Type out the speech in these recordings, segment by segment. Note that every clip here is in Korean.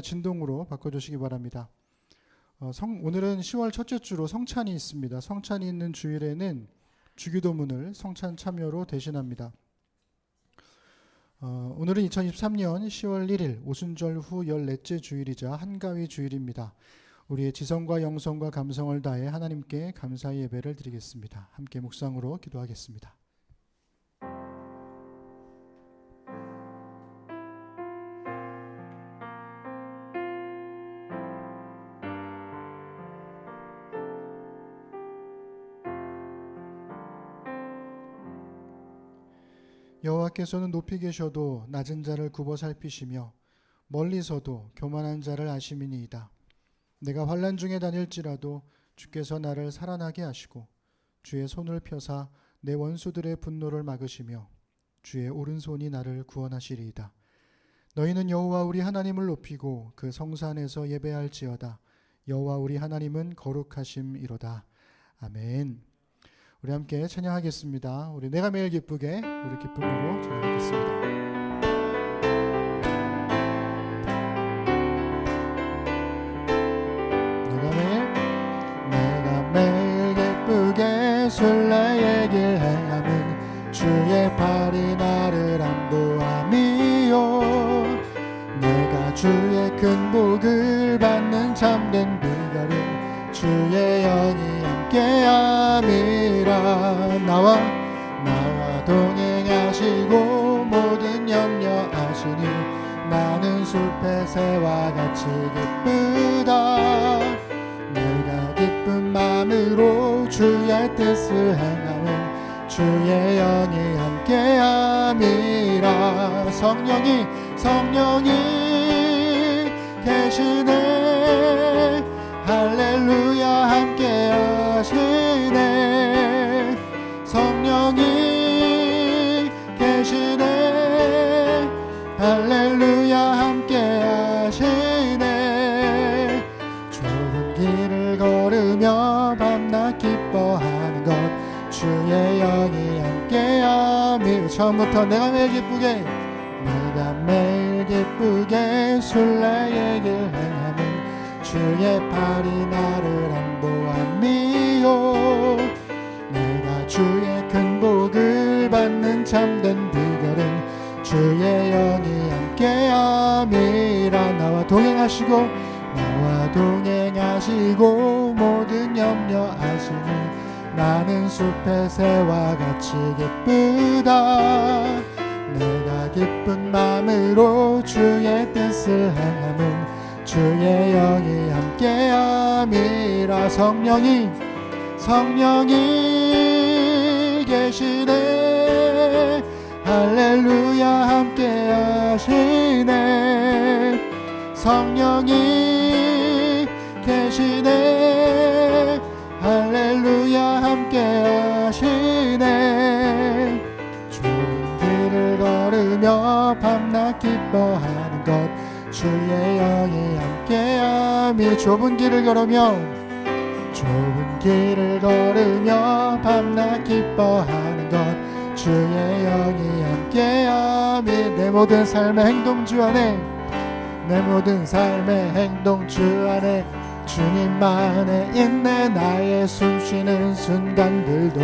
진동으로 바꿔주시기 바랍니다. 오늘은 10월 첫째 주로 성찬이 있습니다. 성찬이 있는 주일에는 주기도문을 성찬 참여로 대신합니다. 오늘은 2023년 10월 1일 오순절 후 14째 주일이자 한가위 주일입니다. 우리의 지성과 영성과 감성을 다해 하나님께 감사의 예배를 드리겠습니다. 함께 묵상으로 기도하겠습니다. 여호와께서는 높이 계셔도 낮은 자를 굽어 살피시며 멀리서도 교만한 자를 아심이니이다. 내가 환난 중에 다닐지라도 주께서 나를 살아나게 하시고 주의 손을 펴사 내 원수들의 분노를 막으시며 주의 오른손이 나를 구원하시리이다. 너희는 여호와 우리 하나님을 높이고 그 성산에서 예배할지어다. 여호와 우리 하나님은 거룩하심이로다. 아멘. 우리 함께 찬양하겠습니다. 우리 내가 매일 기쁘게 우리 기쁨으로 찬양하겠습니다. 내가 매일 기쁘게 순례의 길 행함은 주의 팔이 나를 안보함이요. 내가 주의 큰 복을 받는 참된 비결은 주의 영이 함께함이라. 나와 동행하시고 모든 염려하시니 나는 숲의 새와 같이 기쁘다. 내가 기쁜 마음으로 주의 뜻을 행하면 주의 영이 함께함이라. 성령이 계시네. 할렐루야 함께 하시네. 성령이 계시네. 할렐루야 함께 하시네. 좁은 길을 걸으며 밤낮 기뻐하는 것 주의 영이 함께함이. 처음부터 내가 매일 기쁘게 순례의 길 행하는 주의 팔이 나를 안보함이요. 내가 주의 큰 복을 받는 참된 비결은 주의 영이 함께함이라. 나와 동행하시고 모든 염려하시니 나는 숲의 새와 같이 기쁘다. 내가 기쁜 마음으로 주의 뜻을 행하면 주의 영이 함께함이라. 성령이 계시네. 할렐루야 함께 하시네. 성령이 계시네. 할렐루야 함께 하시네. 좋은 길을 걸으며 밤낮 기뻐하는 것 주의 영이 함께함이. 좁은 길을 걸으며 밤낮 기뻐하는 것 주의 영이 함께함이. 내 모든 삶의 행동 주 안에 주님만에 있네. 나의 숨쉬는 순간들도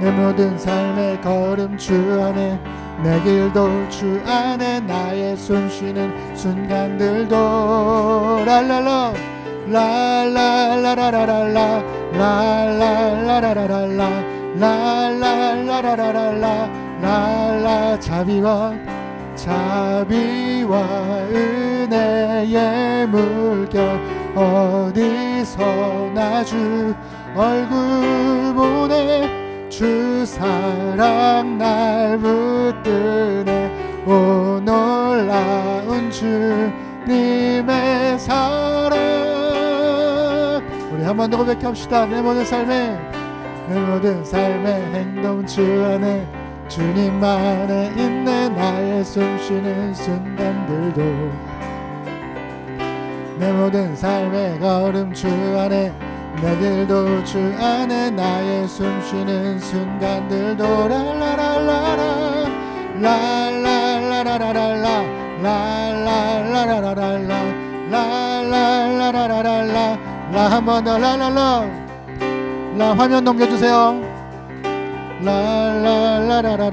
내 모든 삶의 걸음 주 안에, 내 길도 주 안에. 나의 숨쉬는 순간들도 랄랄라 라라라라라라 라라라라라라 라라라라라라. 자비와 은혜의 물결 어디서나 주 얼굴 보내. 주 사랑 날 붙드네. 오 놀라운 주님의 사랑. 우리 한 번 더 고백합시다. 내 모든 삶의 행동 주 안에 주님만에 있네. 나의 숨쉬는 순간들도 내 모든 삶의 걸음 주 안에, 내 길도 주 안에. 나의 숨쉬는 순간들도 랄라라라라 랄라라라라라 랄라 라라라라라 라 한 번 더 라라라 라 화면 넘겨주세요. 라라라라라라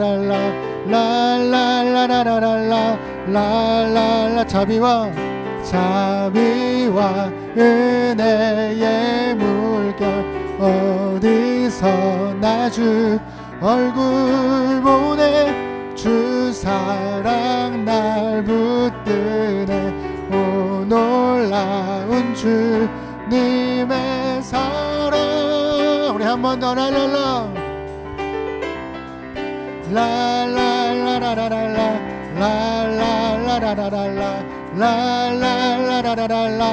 라라라라라라 라라라 자비와 은혜의 물결 어디서 주 얼굴 보내 주 사랑 날 붙드네 오 놀라운 주님의 사랑 우리 한 번 더 라라라 라라라라라라 라라라라라라 라라라라라라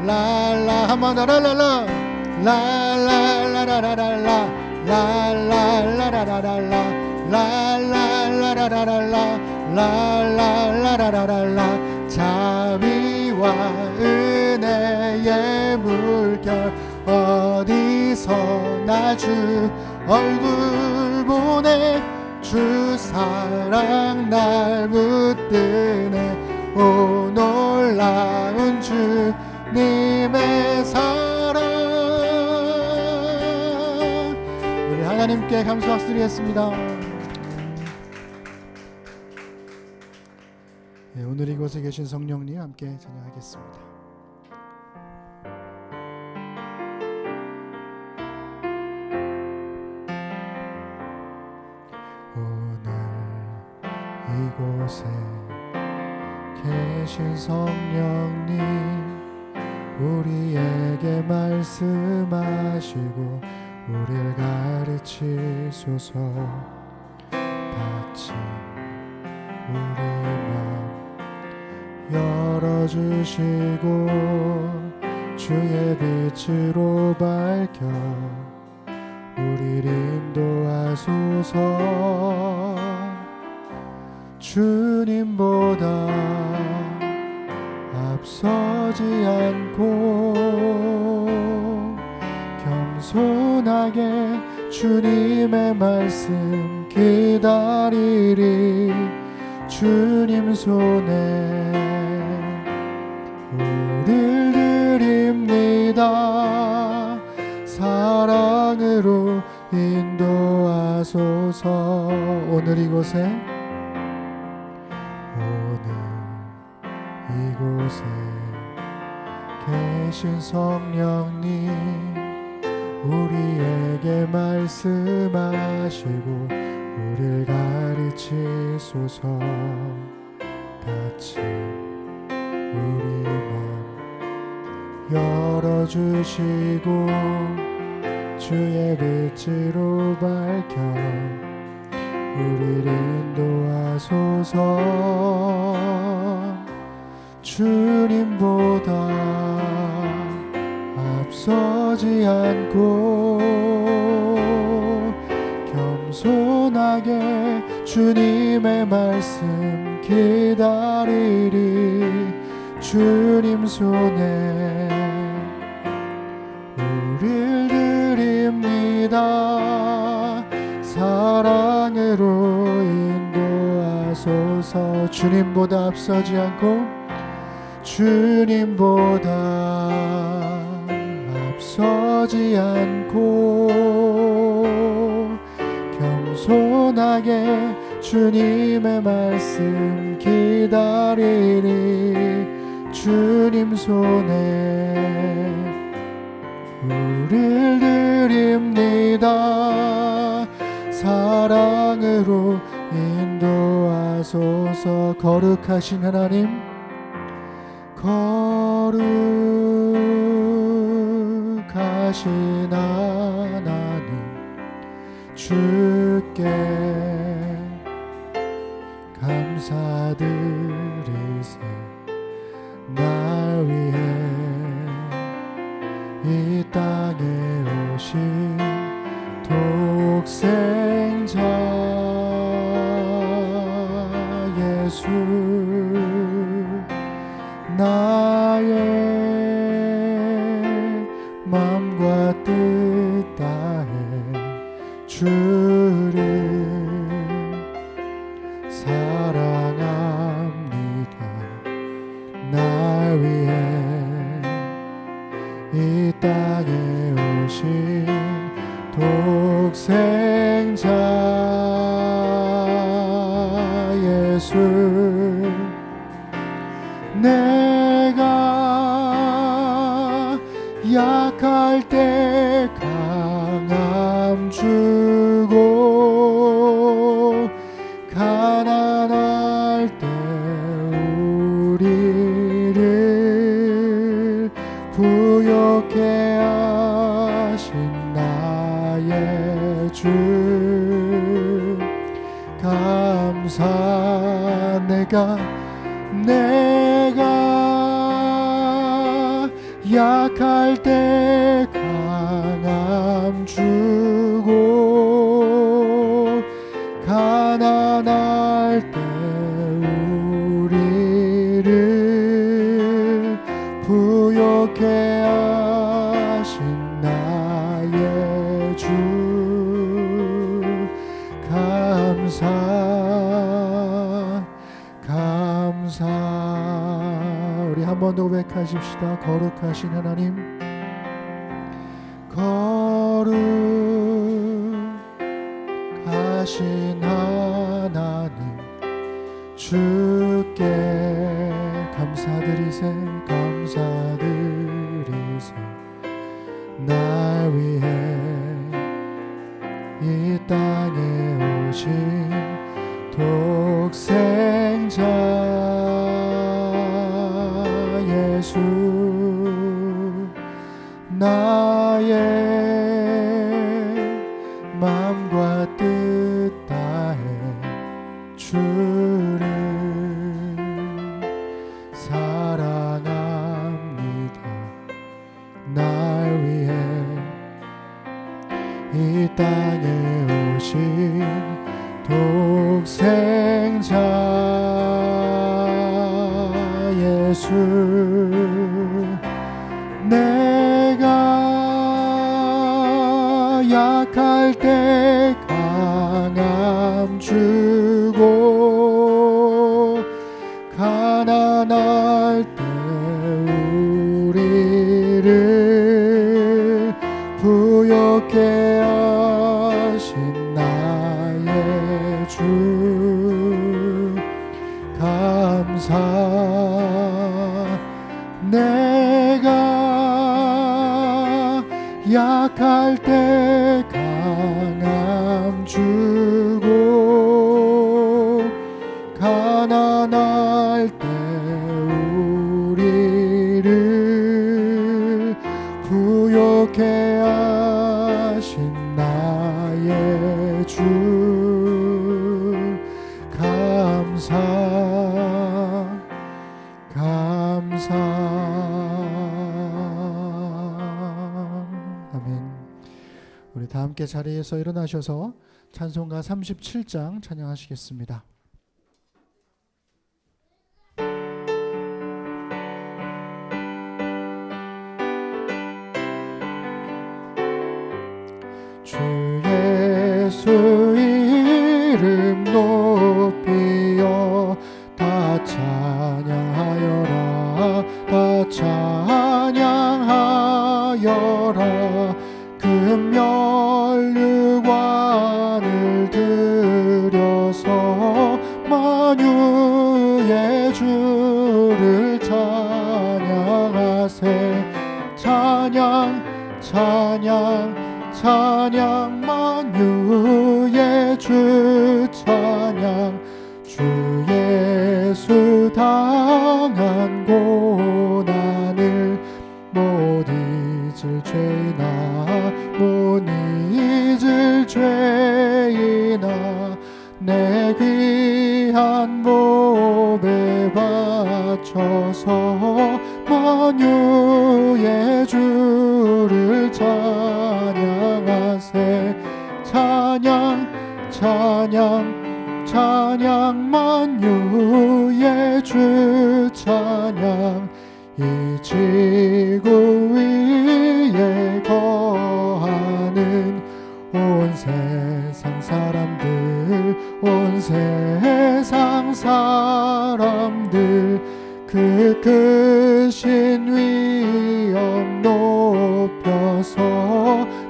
라라 한 번 더 라라라 라라라라라라 라라라라라라 라라라라라라 라라라라라라 자비와 은혜의 물결 어디서나 주 얼굴 보내 주 사랑 날 붙드네 오 놀라운 주님의 사랑 우리 하나님께 감사 박수드리겠습니다. 네, 오늘 이곳에 계신 성령님 함께 찬양하겠습니다. 오늘 이곳에 계신 성령님 우리에게 말씀하시고 우리를 가르치소서 다친 우리 맘 열어주시고 주의 빛으로 밝혀 우리를 인도하소서 주님보다 앞서지 않고 겸손하게 주님의 말씀 기다리리 주님 손에 우릴 드립니다 사랑으로 인도하소서 오늘 이곳에 계신 성령님 우리에게 말씀하시고 우리를 가르치소서 다친 우리 맘 열어주시고 주의 빛으로 밝혀 우리를 인도하소서 주님보다 앞서지 않고 겸손하게 주님의 말씀 기다리리 주님 손에 우릴 드립니다 사랑으로 인도하소서 주님보다 앞서지 않고 주님보다 앞서지 않고 겸손하게 주님의 말씀 기다리리 주님 손에 우릴 드립니다 사랑으로 인도하소서 거룩하신 하나님 거룩하신 하나님 주께 감사드리세 날 위해 이 땅에 오신 독생자 예수 나의 마음과 뜻 다해 주를 사랑합니다 나 위해 이 땅에 오신 독생자 예수, 내가 약할 때 강함 주고 가난할 때 우리를 부욕해 하신 나의 주, 감사. 내가 약할 때 강함 주고 가난할 때 우리를 부욕해 하신 나의 주, 감사. 우리 한 번 더 고백하십시다. 거룩하신 하나님, 거룩하신 하나님, 주께 감사드리세. 날 위해 이 땅에 오신 독생자 예수, 나의 마음과 뜻 다해 주를 사랑합니다. 날 위해 이 땅에 오신 독생자 예수, 내가 약할 때 강함 주고 가난할 때 우리를 부욕해 하신 나의 주, 감사. 내가 약할 때 강함 주고 가난할 때 우리를 부욕해 하신 나의 주, 감사. 아멘. 우리 다 함께 자리에서 일어나셔서 찬송가 37장 찬양하시겠습니다. 주 예수 이름 높이여 다 찬양하여라, 다 찬양하여라. 금면류관을 들여서 만유의 주를 찬양하세. 찬양 만유의 주 찬양. 주 예수 당한 고난을 못 잊을 죄이나 내 귀한 몸에 바쳐서 만유의 주를 찬양하세. 찬양 만유의 주 찬양. 이 지구 위에 거하는 온 세상 사람들 그 크신 위엄 높여서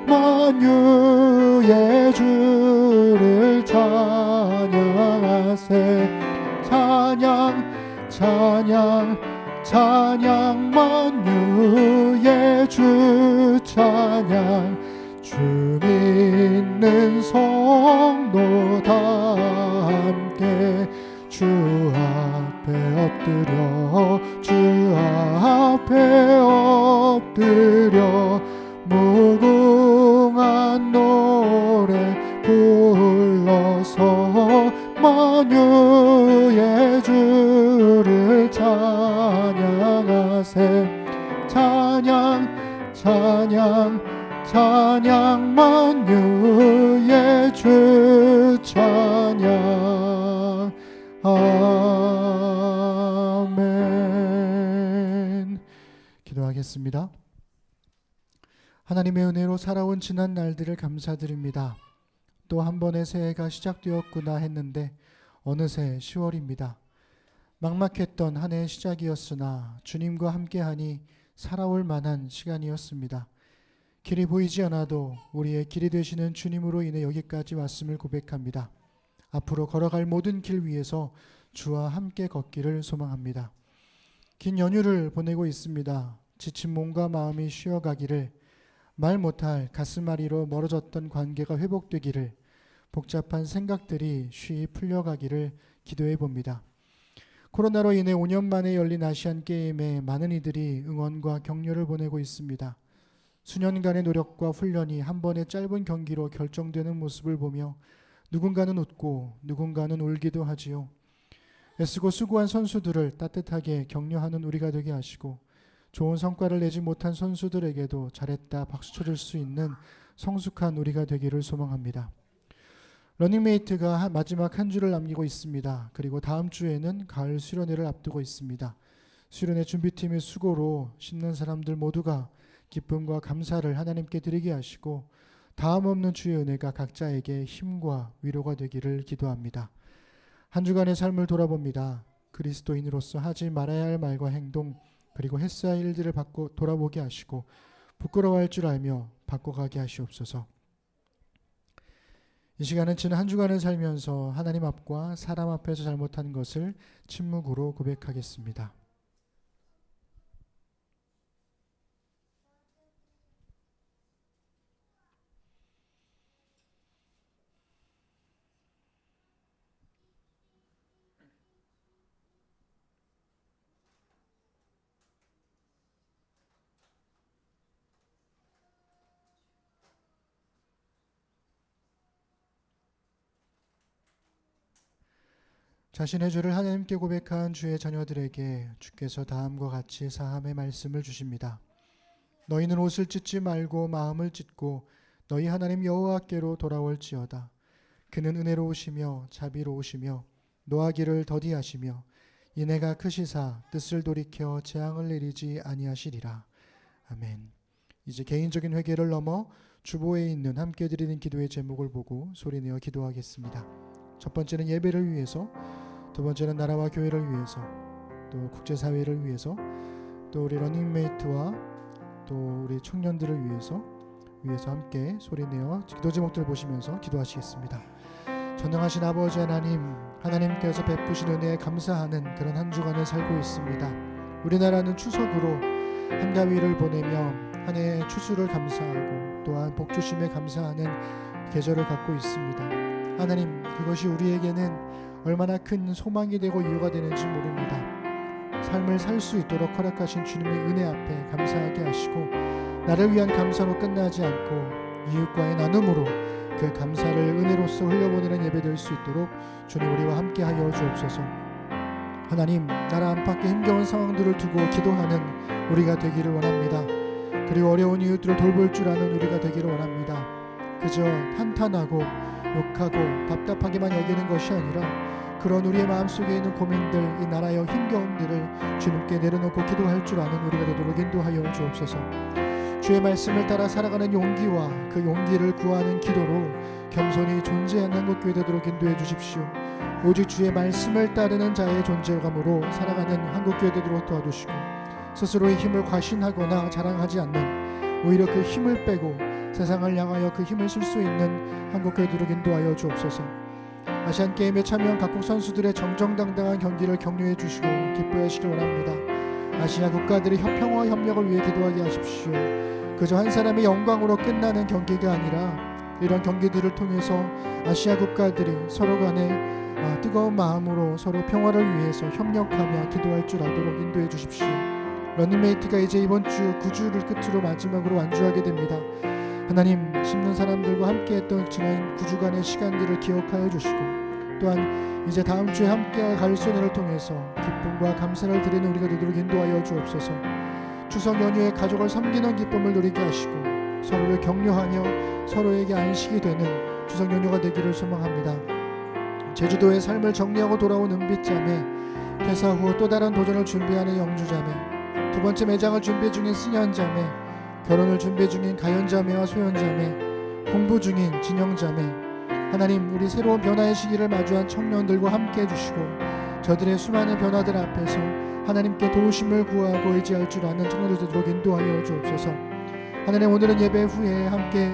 만유의 주를 찬양하세. 찬양 찬양 찬양 만유의 주 찬양. 주 믿는 성도 다 함께 주 앞에 엎드려 주 앞에 엎드려 무궁한 노래 불러서 만유의 주를 찬양하세. 찬양 찬양 찬양 만유의 주 찬양. 아멘. 기도하겠습니다. 하나님의 은혜로 살아온 지난 날들을 감사드립니다. 또 한 번의 새해가 시작되었구나 했는데 어느새 10월입니다. 막막했던 한 해의 시작이었으나 주님과 함께하니 살아올 만한 시간이었습니다. 길이 보이지 않아도 우리의 길이 되시는 주님으로 인해 여기까지 왔음을 고백합니다. 앞으로 걸어갈 모든 길 위에서 주와 함께 걷기를 소망합니다. 긴 연휴를 보내고 있습니다. 지친 몸과 마음이 쉬어가기를, 말 못할 가슴앓이로 멀어졌던 관계가 회복되기를, 복잡한 생각들이 쉬이 풀려가기를 기도해 봅니다. 코로나로 인해 5년 만에 열린 아시안게임에 많은 이들이 응원과 격려를 보내고 있습니다. 수년간의 노력과 훈련이 한 번의 짧은 경기로 결정되는 모습을 보며 누군가는 웃고 누군가는 울기도 하지요. 애쓰고 수고한 선수들을 따뜻하게 격려하는 우리가 되게 하시고, 좋은 성과를 내지 못한 선수들에게도 잘했다 박수 쳐줄 수 있는 성숙한 우리가 되기를 소망합니다. 러닝메이트가 마지막 한 주를 남기고 있습니다. 그리고 다음 주에는 가을 수련회를 앞두고 있습니다. 수련회 준비팀의 수고로 신는 사람들 모두가 기쁨과 감사를 하나님께 드리게 하시고, 다음 없는 주의 은혜가 각자에게 힘과 위로가 되기를 기도합니다. 한 주간의 삶을 돌아봅니다. 그리스도인으로서 하지 말아야 할 말과 행동, 그리고 했어야 할 일들을 돌아보게 하시고 부끄러워할 줄 알며 바꿔가게 하시옵소서. 이 시간은 지난 한 주간을 살면서 하나님 앞과 사람 앞에서 잘못한 것을 침묵으로 고백하겠습니다. 자신의 죄를 하나님께 고백한 주의 자녀들에게 주께서 다음과 같이 사함의 말씀을 주십니다. 너희는 옷을 찢지 말고 마음을 찢고 너희 하나님 여호와께로 돌아올지어다. 그는 은혜로우시며 자비로우시며 노하기를 더디하시며 인애가 크시사 뜻을 돌이켜 재앙을 내리지 아니하시리라. 아멘. 이제 개인적인 회개를 넘어 주보에 있는 함께 드리는 기도의 제목을 보고 소리내어 기도하겠습니다. 첫 번째는 예배를 위해서, 두 번째는 나라와 교회를 위해서, 또 국제사회를 위해서, 또 우리 러닝메이트와 또 우리 청년들을 위해서 함께 소리내어 기도 제목들을 보시면서 기도하시겠습니다. 전능하신 아버지 하나님, 하나님께서 베푸신 은혜에 감사하는 그런 한 주간을 살고 있습니다. 우리나라는 추석으로 한가위를 보내며 한 해의 추수를 감사하고 또한 복주심에 감사하는 계절을 갖고 있습니다. 하나님, 그것이 우리에게는 얼마나 큰 소망이 되고 이유가 되는지 모릅니다. 삶을 살 수 있도록 허락하신 주님의 은혜 앞에 감사하게 하시고, 나를 위한 감사로 끝나지 않고 이웃과의 나눔으로 그 감사를 은혜로서 흘려보내는 예배 될 수 있도록 주님 우리와 함께 하여 주옵소서. 하나님, 나라 안팎의 힘겨운 상황들을 두고 기도하는 우리가 되기를 원합니다. 그리고 어려운 이웃들을 돌볼 줄 아는 우리가 되기를 원합니다. 그저 한탄하고 욕하고 답답하게만 여기는 것이 아니라 그런 우리의 마음속에 있는 고민들, 이 나라의 힘겨움들을 주님께 내려놓고 기도할 줄 아는 우리가 되도록 인도하여 주옵소서. 주의 말씀을 따라 살아가는 용기와 그 용기를 구하는 기도로 겸손히 존재하는 한국교회 되도록 인도해 주십시오. 오직 주의 말씀을 따르는 자의 존재감으로 살아가는 한국교회 되도록 도와주시고, 스스로의 힘을 과신하거나 자랑하지 않는, 오히려 그 힘을 빼고 세상을 향하여 그 힘을 쓸 수 있는 한국교회 되도록 인도하여 주옵소서. 아시안게임에 참여한 각국 선수들의 정정당당한 경기를 격려해 주시고 기뻐해 하시길 원합니다. 아시아 국가들의 평화와 협력을 위해 기도하게 하십시오. 그저 한 사람의 영광으로 끝나는 경기가 아니라 이런 경기들을 통해서 아시아 국가들이 서로 간에 뜨거운 마음으로 서로 평화를 위해서 협력하며 기도할 줄 알도록 인도해 주십시오. 런닝메이트가 이제 이번 주 9주를 끝으로 마지막으로 완주하게 됩니다. 하나님, 심는 사람들과 함께했던 지난 9주간의 시간들을 기억하여 주시고, 또한 이제 다음 주에 함께 갈 소년을 통해서 기쁨과 감사를 드리는 우리가 되도록 인도하여 주옵소서. 추석 연휴에 가족을 섬기는 기쁨을 누리게 하시고 서로를 격려하며 서로에게 안식이 되는 추석 연휴가 되기를 소망합니다. 제주도의 삶을 정리하고 돌아온 은빛자매, 퇴사 후 또 다른 도전을 준비하는 영주자매, 두 번째 매장을 준비 중인 승현자매, 결혼을 준비 중인 가연자매와 소연자매, 공부 중인 진영자매, 하나님, 우리 새로운 변화의 시기를 마주한 청년들과 함께 해주시고 저들의 수많은 변화들 앞에서 하나님께 도우심을 구하고 의지할 줄 아는 청년들 되도록 인도하여 주옵소서. 하나님, 오늘은 예배 후에 함께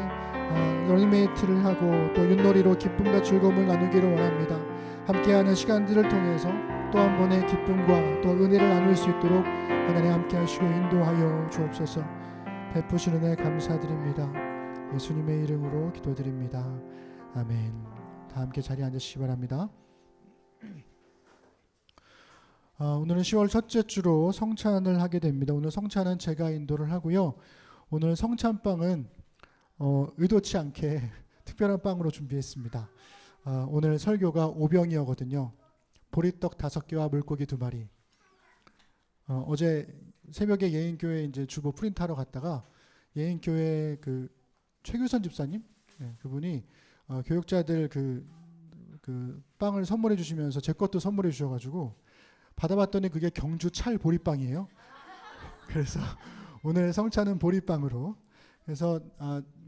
러닝메이트를 하고 또 윷놀이로 기쁨과 즐거움을 나누기를 원합니다. 함께하는 시간들을 통해서 또 한 번의 기쁨과 또 은혜를 나눌 수 있도록 하나님 함께 하시고 인도하여 주옵소서. 베푸신 은혜 감사드립니다. 예수님의 이름으로 기도드립니다. 아멘. 다 함께 자리에 앉으시기 바랍니다. 오늘은 10월 첫째 주로 성찬을 하게 됩니다. 오늘 성찬은 제가 인도를 하고요. 오늘 성찬빵은 의도치 않게 특별한 빵으로 준비했습니다. 오늘 설교가 오병이어거든요. 보리떡 5개와 물고기 2마리. 어제 새벽에 예인교회 이제 주보 프린트하러 갔다가 예인교회 그 최규선 집사님, 그분이 교육자들 그 빵을 선물해 주시면서 제 것도 선물해 주셔가지고 받아봤더니 그게 경주 찰 보리빵이에요. 그래서 오늘 성찬은 보리빵으로. 그래서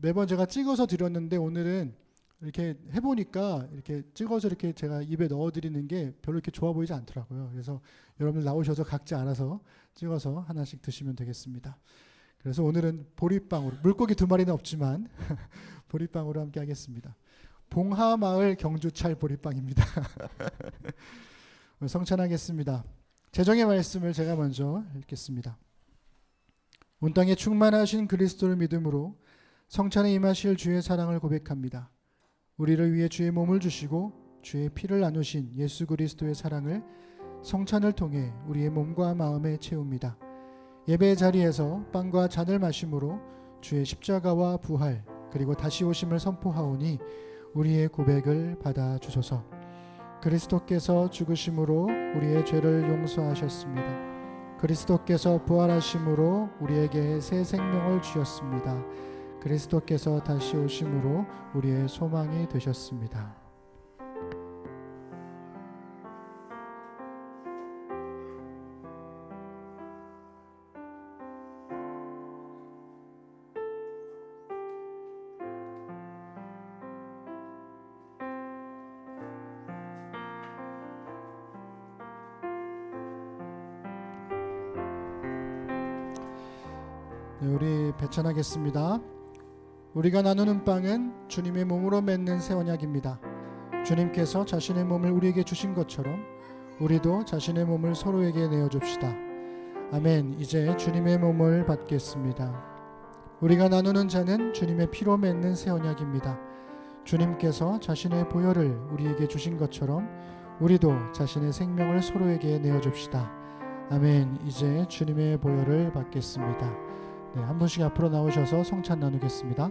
매번 제가 찍어서 드렸는데 오늘은 이렇게 해보니까 이렇게 찍어서 이렇게 제가 입에 넣어드리는 게 별로 이렇게 좋아 보이지 않더라고요. 그래서 여러분들 나오셔서 각자 알아서 찍어서 하나씩 드시면 되겠습니다. 그래서 오늘은 보리빵으로, 물고기 2마리는 없지만 보리빵으로 함께 하겠습니다. 봉하마을 경주찰 보리빵입니다. 성찬하겠습니다. 재정의 말씀을 제가 먼저 읽겠습니다. 온 땅에 충만하신 그리스도를 믿음으로 성찬에 임하실 주의 사랑을 고백합니다. 우리를 위해 주의 몸을 주시고 주의 피를 나누신 예수 그리스도의 사랑을 성찬을 통해 우리의 몸과 마음에 채웁니다. 예배의 자리에서 빵과 잔을 마심으로 주의 십자가와 부활 그리고 다시 오심을 선포하오니 우리의 고백을 받아주소서. 그리스도께서 죽으심으로 우리의 죄를 용서하셨습니다. 그리스도께서 부활하심으로 우리에게 새 생명을 주셨습니다. 그리스도께서 다시 오심으로 우리의 소망이 되셨습니다. 네, 우리 배찬하겠습니다. 우리가 나누는 빵은 주님의 몸으로 맺는 새 언약입니다. 주님께서 자신의 몸을 우리에게 주신 것처럼 우리도 자신의 몸을 서로에게 내어줍시다. 아멘. 이제 주님의 몸을 받겠습니다. 우리가 나누는 잔은 주님의 피로 맺는 새 언약입니다. 주님께서 자신의 보혈을 우리에게 주신 것처럼 우리도 자신의 생명을 서로에게 내어줍시다. 아멘. 이제 주님의 보혈을 받겠습니다. 네, 한 분씩 앞으로 나오셔서 성찬 나누겠습니다.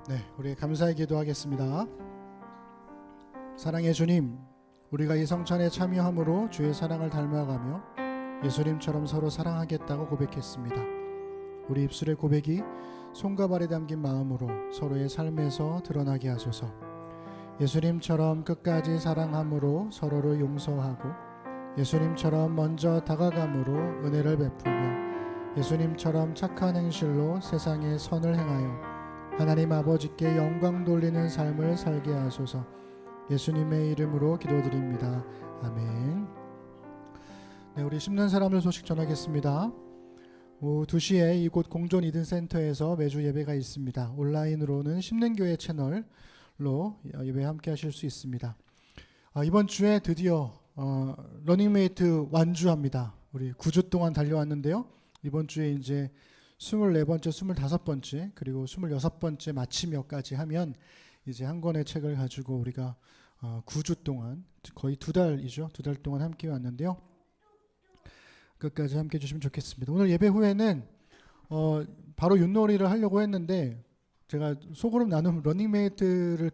네, 우리 감사의 기도하겠습니다. 사랑의 주님, 우리가 이 성찬에 참여함으로 주의 사랑을 닮아가며 예수님처럼 서로 사랑하겠다고 고백했습니다. 우리 입술의 고백이 손과 발에 담긴 마음으로 서로의 삶에서 드러나게 하소서. 예수님처럼 끝까지 사랑함으로 서로를 용서하고 예수님처럼 먼저 다가감으로 은혜를 베푸며 예수님처럼 착한 행실로 세상에 선을 행하여 하나님 아버지께 영광 돌리는 삶을 살게 하소서. 예수님의 이름으로 기도드립니다. 아멘. 네, 우리 심는 사람들 소식 전하겠습니다. 오후 2시에 이곳 공존 이든센터에서 매주 예배가 있습니다. 온라인으로는 심는교회 채널로 예배 함께 하실 수 있습니다. 이번 주에 드디어 러닝메이트 완주합니다. 우리 9주 동안 달려왔는데요. 이번 주에 이제 24번째, 25번째, 그리고 26번째 마치며까지 하면 이제 한 권의 책을 가지고 우리가 9주 동안, 거의 2달이죠. 2달 동안 함께 왔는데요. 끝까지 함께 해주시면 좋겠습니다. 오늘 예배 후에는 바로 윷놀이를 하려고 했는데 제가 소그룹 나눔 러닝메이트를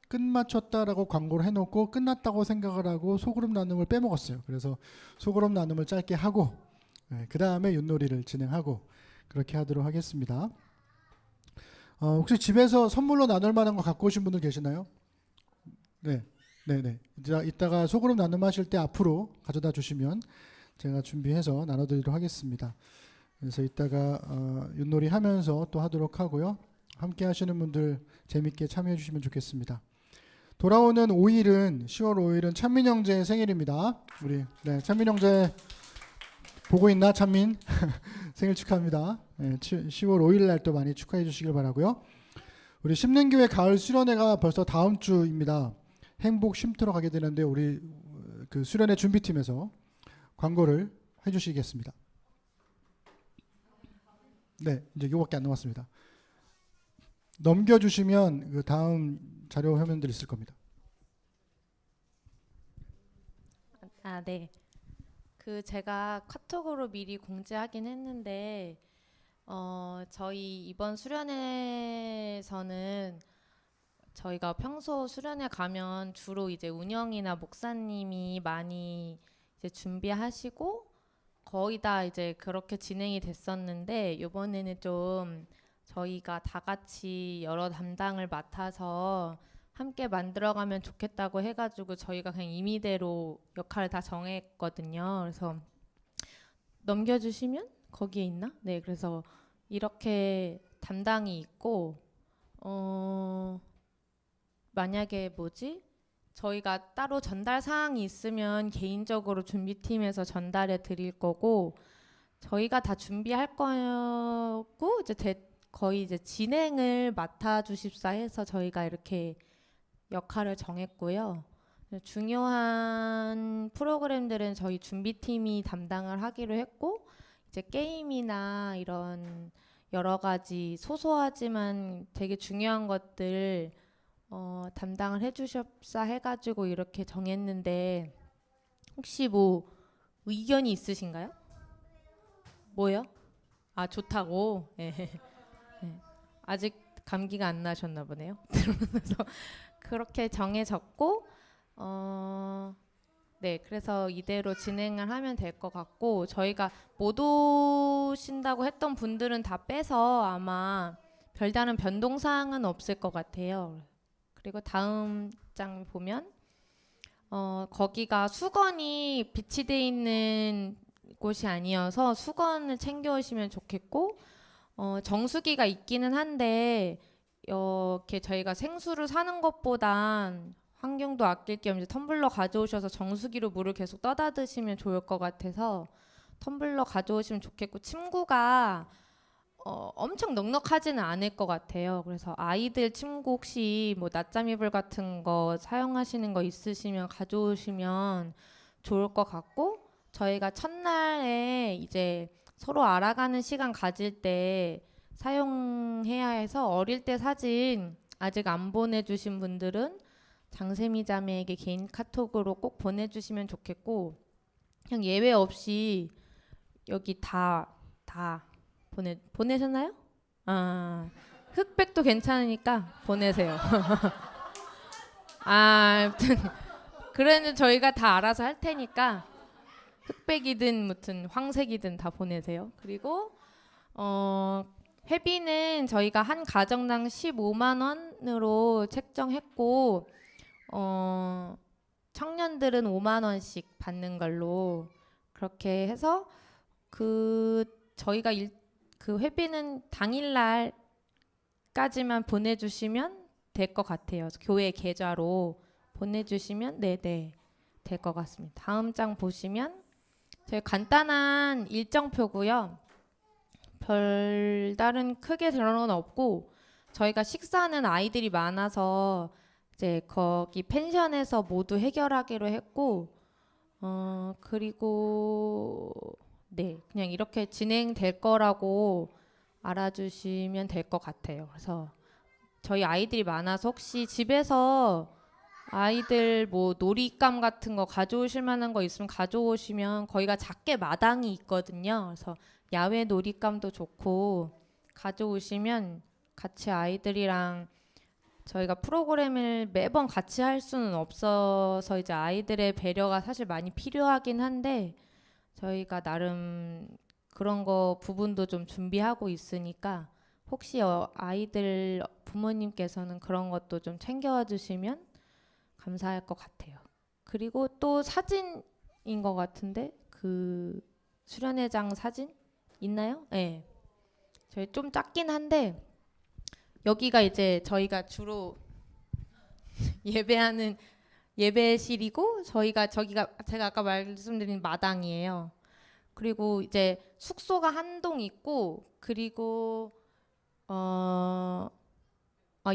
끝마쳤다라고 광고를 해놓고 끝났다고 생각을 하고 소그룹 나눔을 빼먹었어요. 그래서 소그룹 나눔을 짧게 하고 그 다음에 윷놀이를 진행하고 그렇게 하도록 하겠습니다. 혹시 집에서 선물로 나눌 만한 거 갖고 오신 분들 계시나요? 네. 이따가 소그룹 나눔하실 때 앞으로 가져다 주시면 제가 준비해서 나눠드리도록 하겠습니다. 그래서 이따가 윷놀이 하면서 또 하도록 하고요. 함께 하시는 분들 재밌게 참여해 주시면 좋겠습니다. 돌아오는 5일은 10월 5일은 찬민 형제의 생일입니다. 우리 찬민 형제 보고 있나 찬민? 생일 축하합니다. 10월 5일 날 또 많이 축하해 주시길 바라고요. 우리 심는교회 가을 수련회가 벌써 다음 주입니다. 행복 쉼터로 가게 되는데 우리 그 수련회 준비팀에서 광고를 해 주시겠습니다. 네, 이제 이거밖에 안 남았습니다. 넘겨주시면 그 다음 자료 화면들 있을 겁니다. 네. 제가 카톡으로 미리 공지하긴 했는데 저희 이번 수련회에서는 저희가 평소 수련회 가면 주로 이제 운영이나 목사님이 많이 이제 준비하시고 거의 다 이제 그렇게 진행이 됐었는데 이번에는 좀 저희가 다 같이 여러 담당을 맡아서 함께 만들어가면 좋겠다고 해가지고 저희가 그냥 임의대로 역할을 다 정했거든요. 그래서 넘겨주시면 거기에 있나? 네, 그래서 이렇게 담당이 있고 만약에 저희가 따로 전달 사항이 있으면 개인적으로 준비팀에서 전달해 드릴 거고 저희가 다 준비할 거고 이제 거의 이제 진행을 맡아 주십사 해서 저희가 이렇게 역할을 정했고요. 중요한 프로그램들은 저희 준비팀이 담당을 하기로 했고 이제 게임이나 이런 여러 가지 소소하지만 되게 중요한 것들 담당을 해주십사 해가지고 이렇게 정했는데 혹시 뭐 의견이 있으신가요? 뭐요? 좋다고? 네. 아직 감기가 안 나셨나 보네요. 그래서 그렇게 정해졌고 네, 그래서 이대로 진행을 하면 될 것 같고 저희가 못 오신다고 했던 분들은 다 빼서 아마 별다른 변동사항은 없을 것 같아요. 그리고 다음 장 보면 거기가 수건이 비치돼 있는 곳이 아니어서 수건을 챙겨오시면 좋겠고 정수기가 있기는 한데 이렇게 저희가 생수를 사는 것보단 환경도 아낄 겸 이제 텀블러 가져오셔서 정수기로 물을 계속 떠다 드시면 좋을 것 같아서 텀블러 가져오시면 좋겠고 침구가 엄청 넉넉하지는 않을 것 같아요. 그래서 아이들 침구 혹시 뭐 낮잠 이불 같은 거 사용하시는 거 있으시면 가져오시면 좋을 것 같고 저희가 첫날에 이제 서로 알아가는 시간 가질 때 사용해야 해서 어릴 때 사진 아직 안 보내주신 분들은 장세미 자매에게 개인 카톡으로 꼭 보내주시면 좋겠고 그냥 예외 없이 여기 다 보내셨나요? 흑백도 괜찮으니까 보내세요. 아무튼 그래는 저희가 다 알아서 할 테니까 흑백이든 무튼 황색이든 다 보내세요. 그리고 회비는 저희가 한 가정당 15만 원으로 책정했고 청년들은 5만 원씩 받는 걸로 그렇게 해서 저희가 그 회비는 당일날까지만 보내주시면 될 것 같아요. 그래서 교회 계좌로 보내주시면 네네 될 것 같습니다. 다음 장 보시면 저희 간단한 일정표고요. 별다른 크게 들어간 건 없고 저희가 식사는 아이들이 많아서 이제 거기 펜션에서 모두 해결하기로 했고 그리고 네 그냥 이렇게 진행될 거라고 알아주시면 될 것 같아요. 그래서 저희 아이들이 많아서 혹시 집에서 아이들 뭐 놀이감 같은 거 가져오실 만한 거 있으면 가져오시면 거기가 작게 마당이 있거든요. 그래서 야외 놀이감도 좋고 가져오시면 같이 아이들이랑 저희가 프로그램을 매번 같이 할 수는 없어서 이제 아이들의 배려가 사실 많이 필요하긴 한데 저희가 나름 그런 거 부분도 좀 준비하고 있으니까 혹시 아이들 부모님께서는 그런 것도 좀 챙겨와 주시면 감사할 것 같아요. 그리고 또 사진인 것 같은데 그 수련회장 사진 있나요? 네. 저희 좀 작긴 한데 여기가 이제 저희가 주로 예배하는 예배실이고 저기가 제가 아까 말씀드린 마당이에요. 그리고 이제 숙소가 한 동 있고 그리고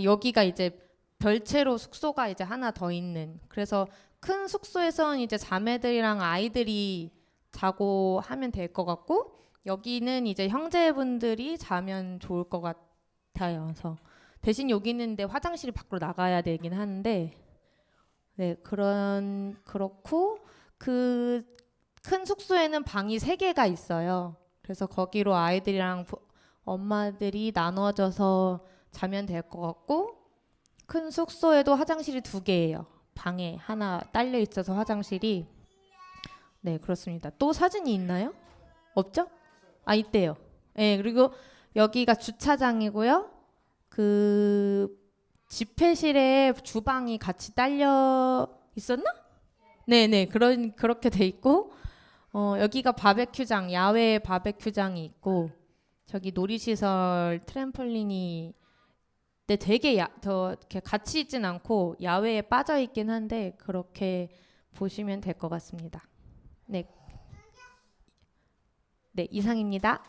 여기가 이제 별채로 숙소가 이제 하나 더 있는 그래서 큰 숙소에서는 이제 자매들이랑 아이들이 자고 하면 될 것 같고 여기는 이제 형제분들이 자면 좋을 것 같아요. 그래서 대신 여기는 근데 화장실이 밖으로 나가야 되긴 하는데 네 그렇고 그 큰 숙소에는 방이 3개가 있어요. 그래서 거기로 아이들이랑 엄마들이 나눠져서 자면 될 것 같고 큰 숙소에도 화장실이 2개예요. 방에 하나 딸려 있어서 화장실이 네 그렇습니다. 또 사진이 있나요? 없죠? 아 있대요. 네 그리고 여기가 주차장이고요. 그 집회실에 주방이 같이 딸려 있었나? 네네 그렇게 돼 있고 여기가 바베큐장 야외 바베큐장이 있고 저기 놀이시설 트램펄린이 근데 되게 더 이렇게 같이 있진 않고 야외에 빠져 있긴 한데 그렇게 보시면 될 것 같습니다. 네. 네, 이상입니다.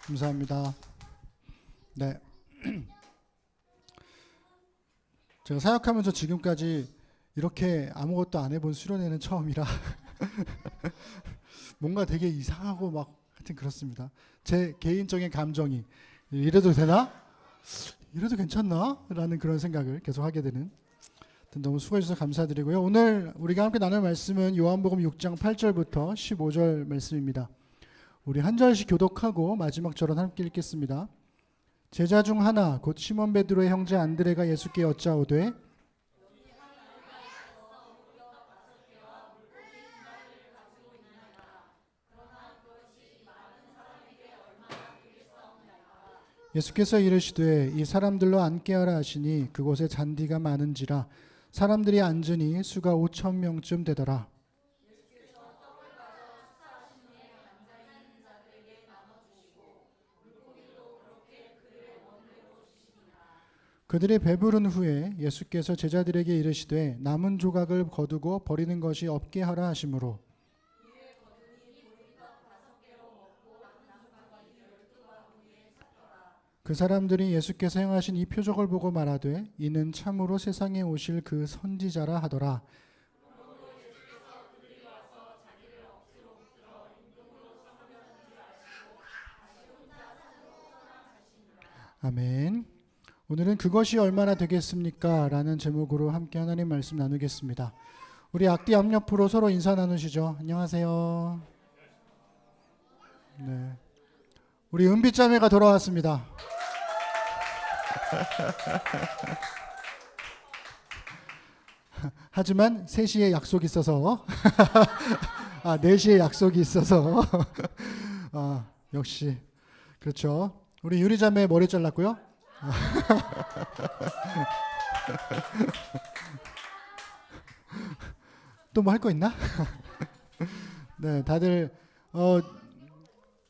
감사합니다. 네. 제가 사역하면서 지금까지 이렇게 아무것도 안 해본 수련회는 처음이라 뭔가 되게 이상하고 막 하여튼 그렇습니다. 제 개인적인 감정이 이래도 되나? 이래도 괜찮나? 라는 그런 생각을 계속 하게 되는 너무 수고해 주셔서 감사드리고요. 오늘 우리가 함께 나눌 말씀은 요한복음 6장 8절부터 15절 말씀입니다. 우리 한 절씩 교독하고 마지막 절은 함께 읽겠습니다. 제자 중 하나 곧 시몬 베드로의 형제 안드레가 예수께 여짜오되 예수께서 이르시되 이 사람들로 앉게 하라 하시니 그곳에 잔디가 많은지라 사람들이 앉으니 수가 5,000명쯤 되더라. 그들이 배부른 후에 예수께서 제자들에게 이르시되 남은 조각을 거두고 버리는 것이 없게 하라 하시므로 그 사람들이 예수께서 행하신 이 표적을 보고 말하되 이는 참으로 세상에 오실 그 선지자라 하더라. 아멘. 오늘은 그것이 얼마나 되겠습니까? 라는 제목으로 함께 하나님 말씀 나누겠습니다. 우리 앞뒤 앞옆으로 서로 인사 나누시죠. 안녕하세요. 네. 우리 은비자매가 돌아왔습니다. 하지만 3시에 약속이 있어서 4시에 약속이 있어서 역시 그렇죠. 우리 유리자매 머리 잘랐고요. 또 뭐 할 거 있나? 네, 다들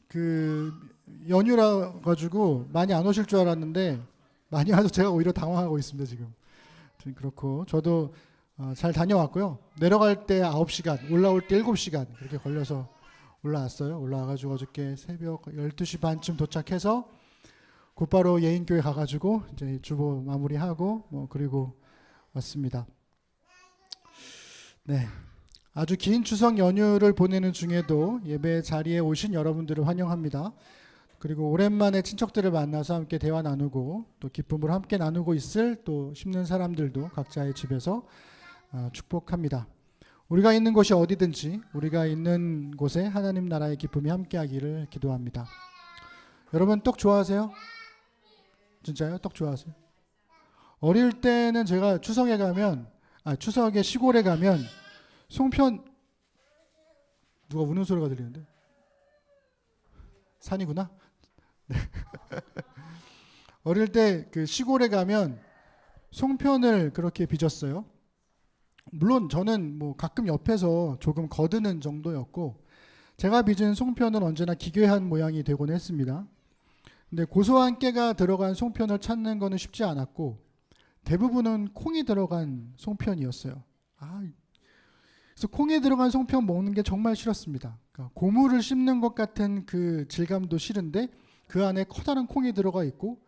그 연휴라 가지고 많이 안 오실 줄 알았는데 많이 와서 제가 오히려 당황하고 있습니다 지금. 그렇고 저도 잘 다녀왔고요. 내려갈 때 9시간, 올라올 때 7시간 그렇게 걸려서 올라왔어요. 올라와가지고 어저께 새벽 12시 반쯤 도착해서 곧바로 예인교회 가가지고 이제 주보 마무리하고 그리고 왔습니다. 네, 아주 긴 추석 연휴를 보내는 중에도 예배 자리에 오신 여러분들을 환영합니다. 그리고 오랜만에 친척들을 만나서 함께 대화 나누고 또 기쁨을 함께 나누고 있을 또 심는 사람들도 각자의 집에서 축복합니다. 우리가 있는 곳이 어디든지 우리가 있는 곳에 하나님 나라의 기쁨이 함께하기를 기도합니다. 여러분 떡 좋아하세요? 진짜요? 떡 좋아하세요? 어릴 때는 제가 추석에 시골에 가면 송편 누가 우는 소리가 들리는데 산이구나. 네. 어릴 때 그 시골에 가면 송편을 그렇게 빚었어요. 물론 저는 뭐 가끔 옆에서 조금 거드는 정도였고 제가 빚은 송편은 언제나 기괴한 모양이 되곤 했습니다. 근데 고소한 깨가 들어간 송편을 찾는 거는 쉽지 않았고 대부분은 콩이 들어간 송편이었어요. 그래서 콩이 들어간 송편 먹는 게 정말 싫었습니다. 그러니까 고무를 씹는 것 같은 그 질감도 싫은데 그 안에 커다란 콩이 들어가 있고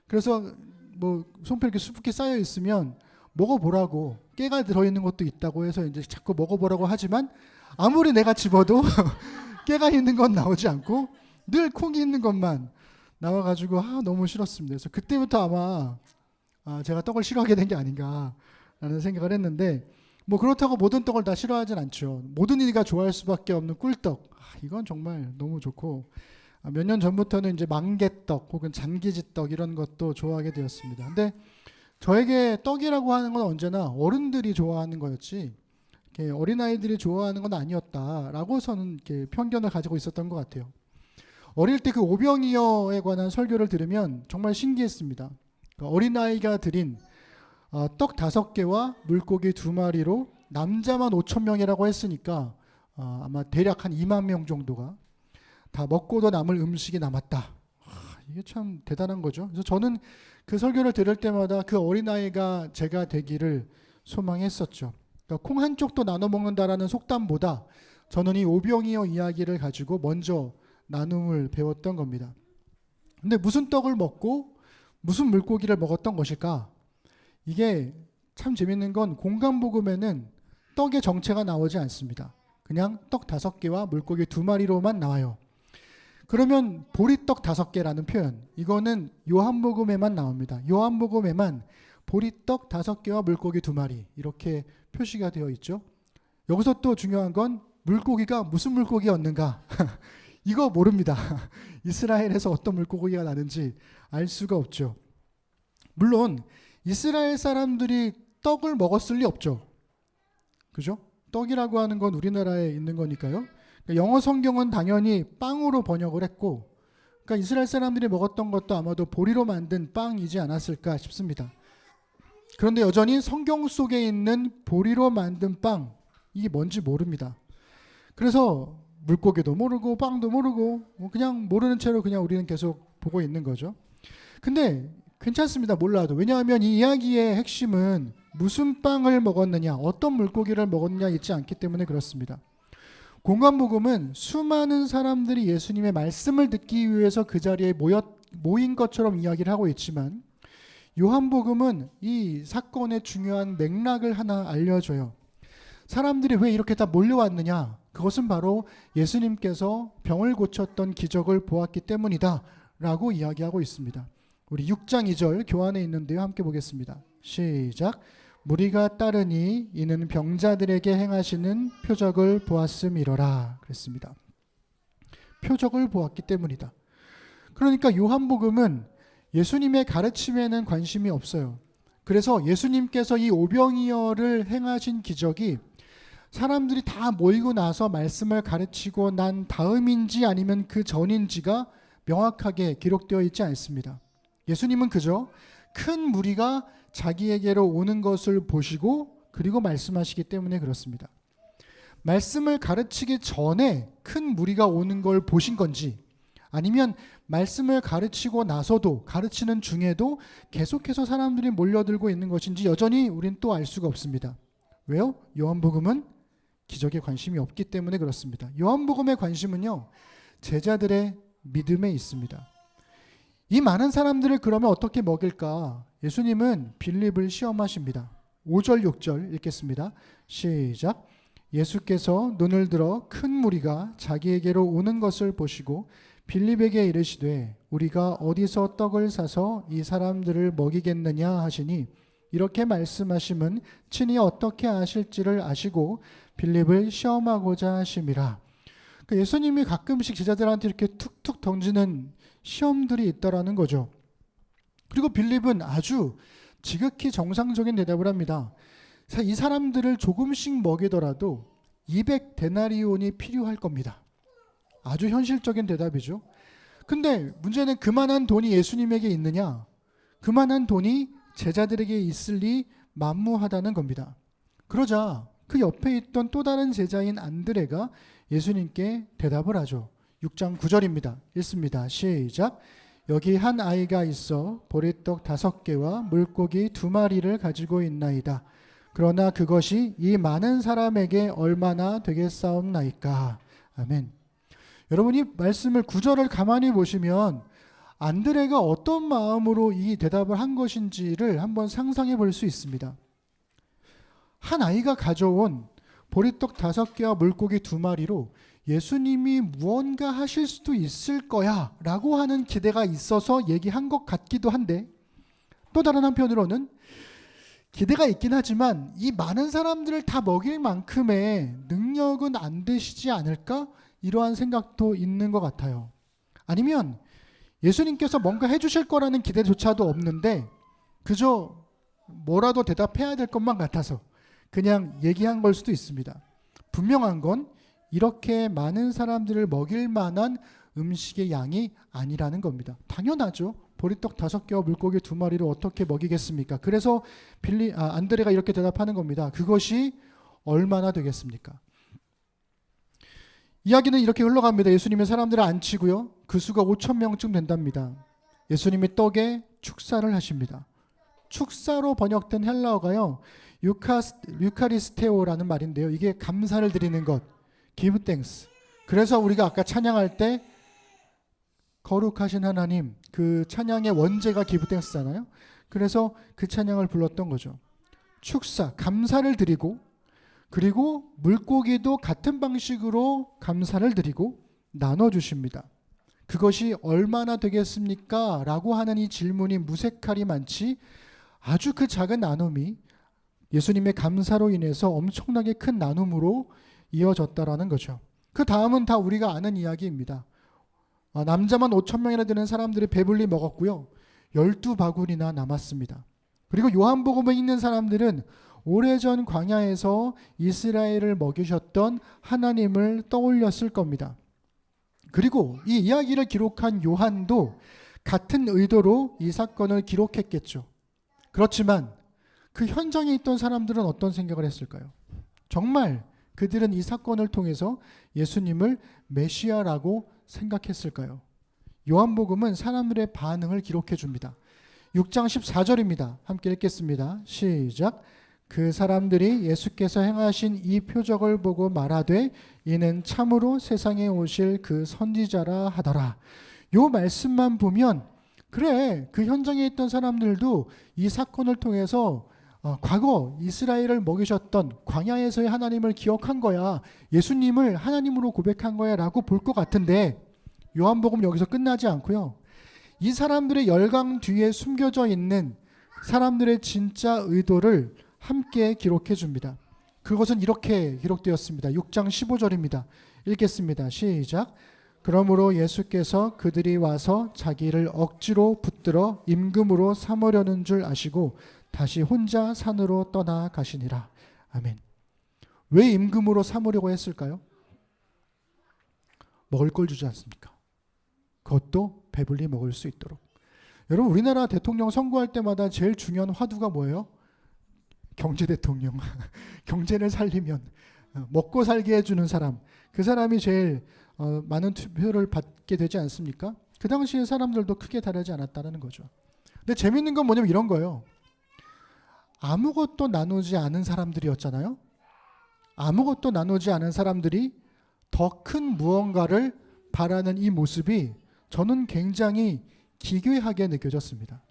그래서 뭐 송편 이렇게 수북히 쌓여 있으면 먹어보라고 깨가 들어있는 것도 있다고 해서 이제 자꾸 먹어보라고 하지만 아무리 내가 집어도 깨가 있는 건 나오지 않고 늘 콩이 있는 것만 나와가지고 너무 싫었습니다. 그래서 그때부터 아마 제가 떡을 싫어하게 된 게 아닌가라는 생각을 했는데 뭐 그렇다고 모든 떡을 다 싫어하진 않죠. 모든 이가 좋아할 수밖에 없는 꿀떡 이건 정말 너무 좋고 몇 년 전부터는 이제 망개떡 혹은 잔기지떡 이런 것도 좋아하게 되었습니다. 근데 저에게 떡이라고 하는 건 언제나 어른들이 좋아하는 거였지 어린아이들이 좋아하는 건 아니었다라고 저는 이렇게 편견을 가지고 있었던 것 같아요. 어릴 때 그 오병이어에 관한 설교를 들으면 정말 신기했습니다. 그러니까 어린아이가 드린 떡 5개와 물고기 2마리로 남자만 5천 명이라고 했으니까 아마 대략 한 2만 명 정도가 다 먹고도 남을 음식이 남았다. 이게 참 대단한 거죠. 그래서 저는 그 설교를 들을 때마다 그 어린아이가 제가 되기를 소망했었죠. 그러니까 콩 한쪽도 나눠 먹는다라는 속담보다 저는 이 오병이어 이야기를 가지고 먼저 나눔을 배웠던 겁니다. 근데 무슨 떡을 먹고 무슨 물고기를 먹었던 것일까? 이게 참 재밌는 건 공간복음에는 떡의 정체가 나오지 않습니다. 그냥 떡 5개와 물고기 2마리로만 나와요. 그러면 보리떡 5개라는 표현, 이거는 요한복음에만 나옵니다. 요한복음에만 보리떡 5개와 물고기 2마리 이렇게 표시가 되어 있죠. 여기서 또 중요한 건 물고기가 무슨 물고기였는가 이거 모릅니다. 이스라엘에서 어떤 물고기가 나는지 알 수가 없죠. 물론 이스라엘 사람들이 떡을 먹었을 리 없죠. 그죠? 떡이라고 하는 건 우리나라에 있는 거니까요. 그러니까 영어 성경은 당연히 빵으로 번역을 했고, 그러니까 이스라엘 사람들이 먹었던 것도 아마도 보리로 만든 빵이지 않았을까 싶습니다. 그런데 여전히 성경 속에 있는 보리로 만든 빵, 이게 뭔지 모릅니다. 그래서 물고기도 모르고 빵도 모르고 그냥 모르는 채로 그냥 우리는 계속 보고 있는 거죠. 근데 괜찮습니다. 몰라도. 왜냐하면 이 이야기의 핵심은 무슨 빵을 먹었느냐, 어떤 물고기를 먹었느냐 있지 않기 때문에 그렇습니다. 공간복음은 수많은 사람들이 예수님의 말씀을 듣기 위해서 그 자리에 모인 것처럼 이야기를 하고 있지만 요한복음은 이 사건의 중요한 맥락을 하나 알려줘요. 사람들이 왜 이렇게 다 몰려왔느냐? 그것은 바로 예수님께서 병을 고쳤던 기적을 보았기 때문이다 라고 이야기하고 있습니다. 우리 6장 2절 교환에 있는데요. 함께 보겠습니다. 시작. 무리가 따르니 이는 병자들에게 행하시는 표적을 보았음이로라 그랬습니다. 표적을 보았기 때문이다. 그러니까 요한복음은 예수님의 가르침에는 관심이 없어요. 그래서 예수님께서 이 오병이어를 행하신 기적이 사람들이 다 모이고 나서 말씀을 가르치고 난 다음인지 아니면 그 전인지가 명확하게 기록되어 있지 않습니다. 예수님은 그저 큰 무리가 자기에게로 오는 것을 보시고 그리고 말씀하시기 때문에 그렇습니다. 말씀을 가르치기 전에 큰 무리가 오는 걸 보신 건지 아니면 말씀을 가르치고 나서도 가르치는 중에도 계속해서 사람들이 몰려들고 있는 것인지 여전히 우린 또 알 수가 없습니다. 왜요? 요한복음은 기적에 관심이 없기 때문에 그렇습니다. 요한복음의 관심은요, 제자들의 믿음에 있습니다. 이 많은 사람들을 그러면 어떻게 먹일까? 예수님은 빌립을 시험하십니다. 5절 6절 읽겠습니다. 시작. 예수께서 눈을 들어 큰 무리가 자기에게로 오는 것을 보시고 빌립에게 이르시되 우리가 어디서 떡을 사서 이 사람들을 먹이겠느냐 하시니 이렇게 말씀하심은 친히 어떻게 하실지를 아시고 빌립을 시험하고자 하심이라. 그러니까 예수님이 가끔씩 제자들한테 이렇게 툭툭 던지는 시험들이 있다라는 거죠. 그리고 빌립은 아주 지극히 정상적인 대답을 합니다. 이 사람들을 조금씩 먹이더라도 200데나리온이 필요할 겁니다. 아주 현실적인 대답이죠. 근데 문제는 그만한 돈이 예수님에게 있느냐? 그만한 돈이 제자들에게 있을리 만무하다는 겁니다. 그러자 그 옆에 있던 또 다른 제자인 안드레가 예수님께 대답을 하죠. 6장 9절입니다. 읽습니다. 시작. 여기 한 아이가 있어 보리떡 5개와 물고기 2마리를 가지고 있나이다. 그러나 그것이 이 많은 사람에게 얼마나 되겠사옵나이까. 아멘. 여러분이 말씀을 9절을 가만히 보시면 안드레가 어떤 마음으로 이 대답을 한 것인지를 한번 상상해 볼 수 있습니다. 한 아이가 가져온 보리떡 5개와 물고기 2마리로 예수님이 무언가 하실 수도 있을 거야 라고 하는 기대가 있어서 얘기한 것 같기도 한데, 또 다른 한편으로는 기대가 있긴 하지만 이 많은 사람들을 다 먹일 만큼의 능력은 안 되시지 않을까? 이러한 생각도 있는 것 같아요. 아니면 예수님께서 뭔가 해주실 거라는 기대조차도 없는데 그저 뭐라도 대답해야 될 것만 같아서 그냥 얘기한 걸 수도 있습니다. 분명한 건 이렇게 많은 사람들을 먹일 만한 음식의 양이 아니라는 겁니다. 당연하죠. 보리떡 5개와 물고기 2마리를 어떻게 먹이겠습니까? 그래서 안드레가 이렇게 대답하는 겁니다. 그것이 얼마나 되겠습니까? 이야기는 이렇게 흘러갑니다. 예수님이 사람들을 앉히고요. 그 수가 5,000명쯤 된답니다. 예수님이 떡에 축사를 하십니다. 축사로 번역된 헬라어가요, 유카리스테오라는 말인데요. 이게 감사를 드리는 것, give thanks. 그래서 우리가 아까 찬양할 때 거룩하신 하나님, 그 찬양의 원제가 give thanks잖아요. 그래서 그 찬양을 불렀던 거죠. 축사, 감사를 드리고, 그리고 물고기도 같은 방식으로 감사를 드리고 나눠주십니다. 그것이 얼마나 되겠습니까? 라고 하는 이 질문이 무색할이 많지 아주 그 작은 나눔이 예수님의 감사로 인해서 엄청나게 큰 나눔으로 이어졌다라는 거죠. 그 다음은 다 우리가 아는 이야기입니다. 남자만 5,000명이나 되는 사람들이 배불리 먹었고요. 12바구니나 남았습니다. 그리고 요한복음에 있는 사람들은 오래전 광야에서 이스라엘을 먹이셨던 하나님을 떠올렸을 겁니다. 그리고 이 이야기를 기록한 요한도 같은 의도로 이 사건을 기록했겠죠. 그렇지만 그 현장에 있던 사람들은 어떤 생각을 했을까요? 정말 그들은 이 사건을 통해서 예수님을 메시아라고 생각했을까요? 요한복음은 사람들의 반응을 기록해 줍니다. 6장 14절입니다. 함께 읽겠습니다. 시작. 그 사람들이 예수께서 행하신 이 표적을 보고 말하되 이는 참으로 세상에 오실 그 선지자라 하더라. 요 말씀만 보면 그래, 그 현장에 있던 사람들도 이 사건을 통해서 과거 이스라엘을 먹이셨던 광야에서의 하나님을 기억한 거야, 예수님을 하나님으로 고백한 거야 라고 볼 것 같은데 요한복음 여기서 끝나지 않고요. 이 사람들의 열강 뒤에 숨겨져 있는 사람들의 진짜 의도를 함께 기록해 줍니다. 그것은 이렇게 기록되었습니다. 6장 15절입니다. 읽겠습니다. 시작. 그러므로 예수께서 그들이 와서 자기를 억지로 붙들어 임금으로 삼으려는 줄 아시고 다시 혼자 산으로 떠나가시니라. 아멘. 왜 임금으로 삼으려고 했을까요? 먹을 걸 주지 않습니까? 그것도 배불리 먹을 수 있도록. 여러분, 우리나라 대통령 선거할 때마다 제일 중요한 화두가 뭐예요? 경제 대통령. 경제를 살리면 먹고 살게 해주는 사람, 그 사람이 제일 많은 투표를 받게 되지 않습니까? 그 당시에 사람들도 크게 다르지 않았다는 거죠. 근데 재밌는 건 뭐냐면 이런 거예요. 아무것도 나누지 않은 사람들이었잖아요. 아무것도 나누지 않은 사람들이 더 큰 무언가를 바라는 이 모습이 저는 굉장히 기괴하게 느껴졌습니다.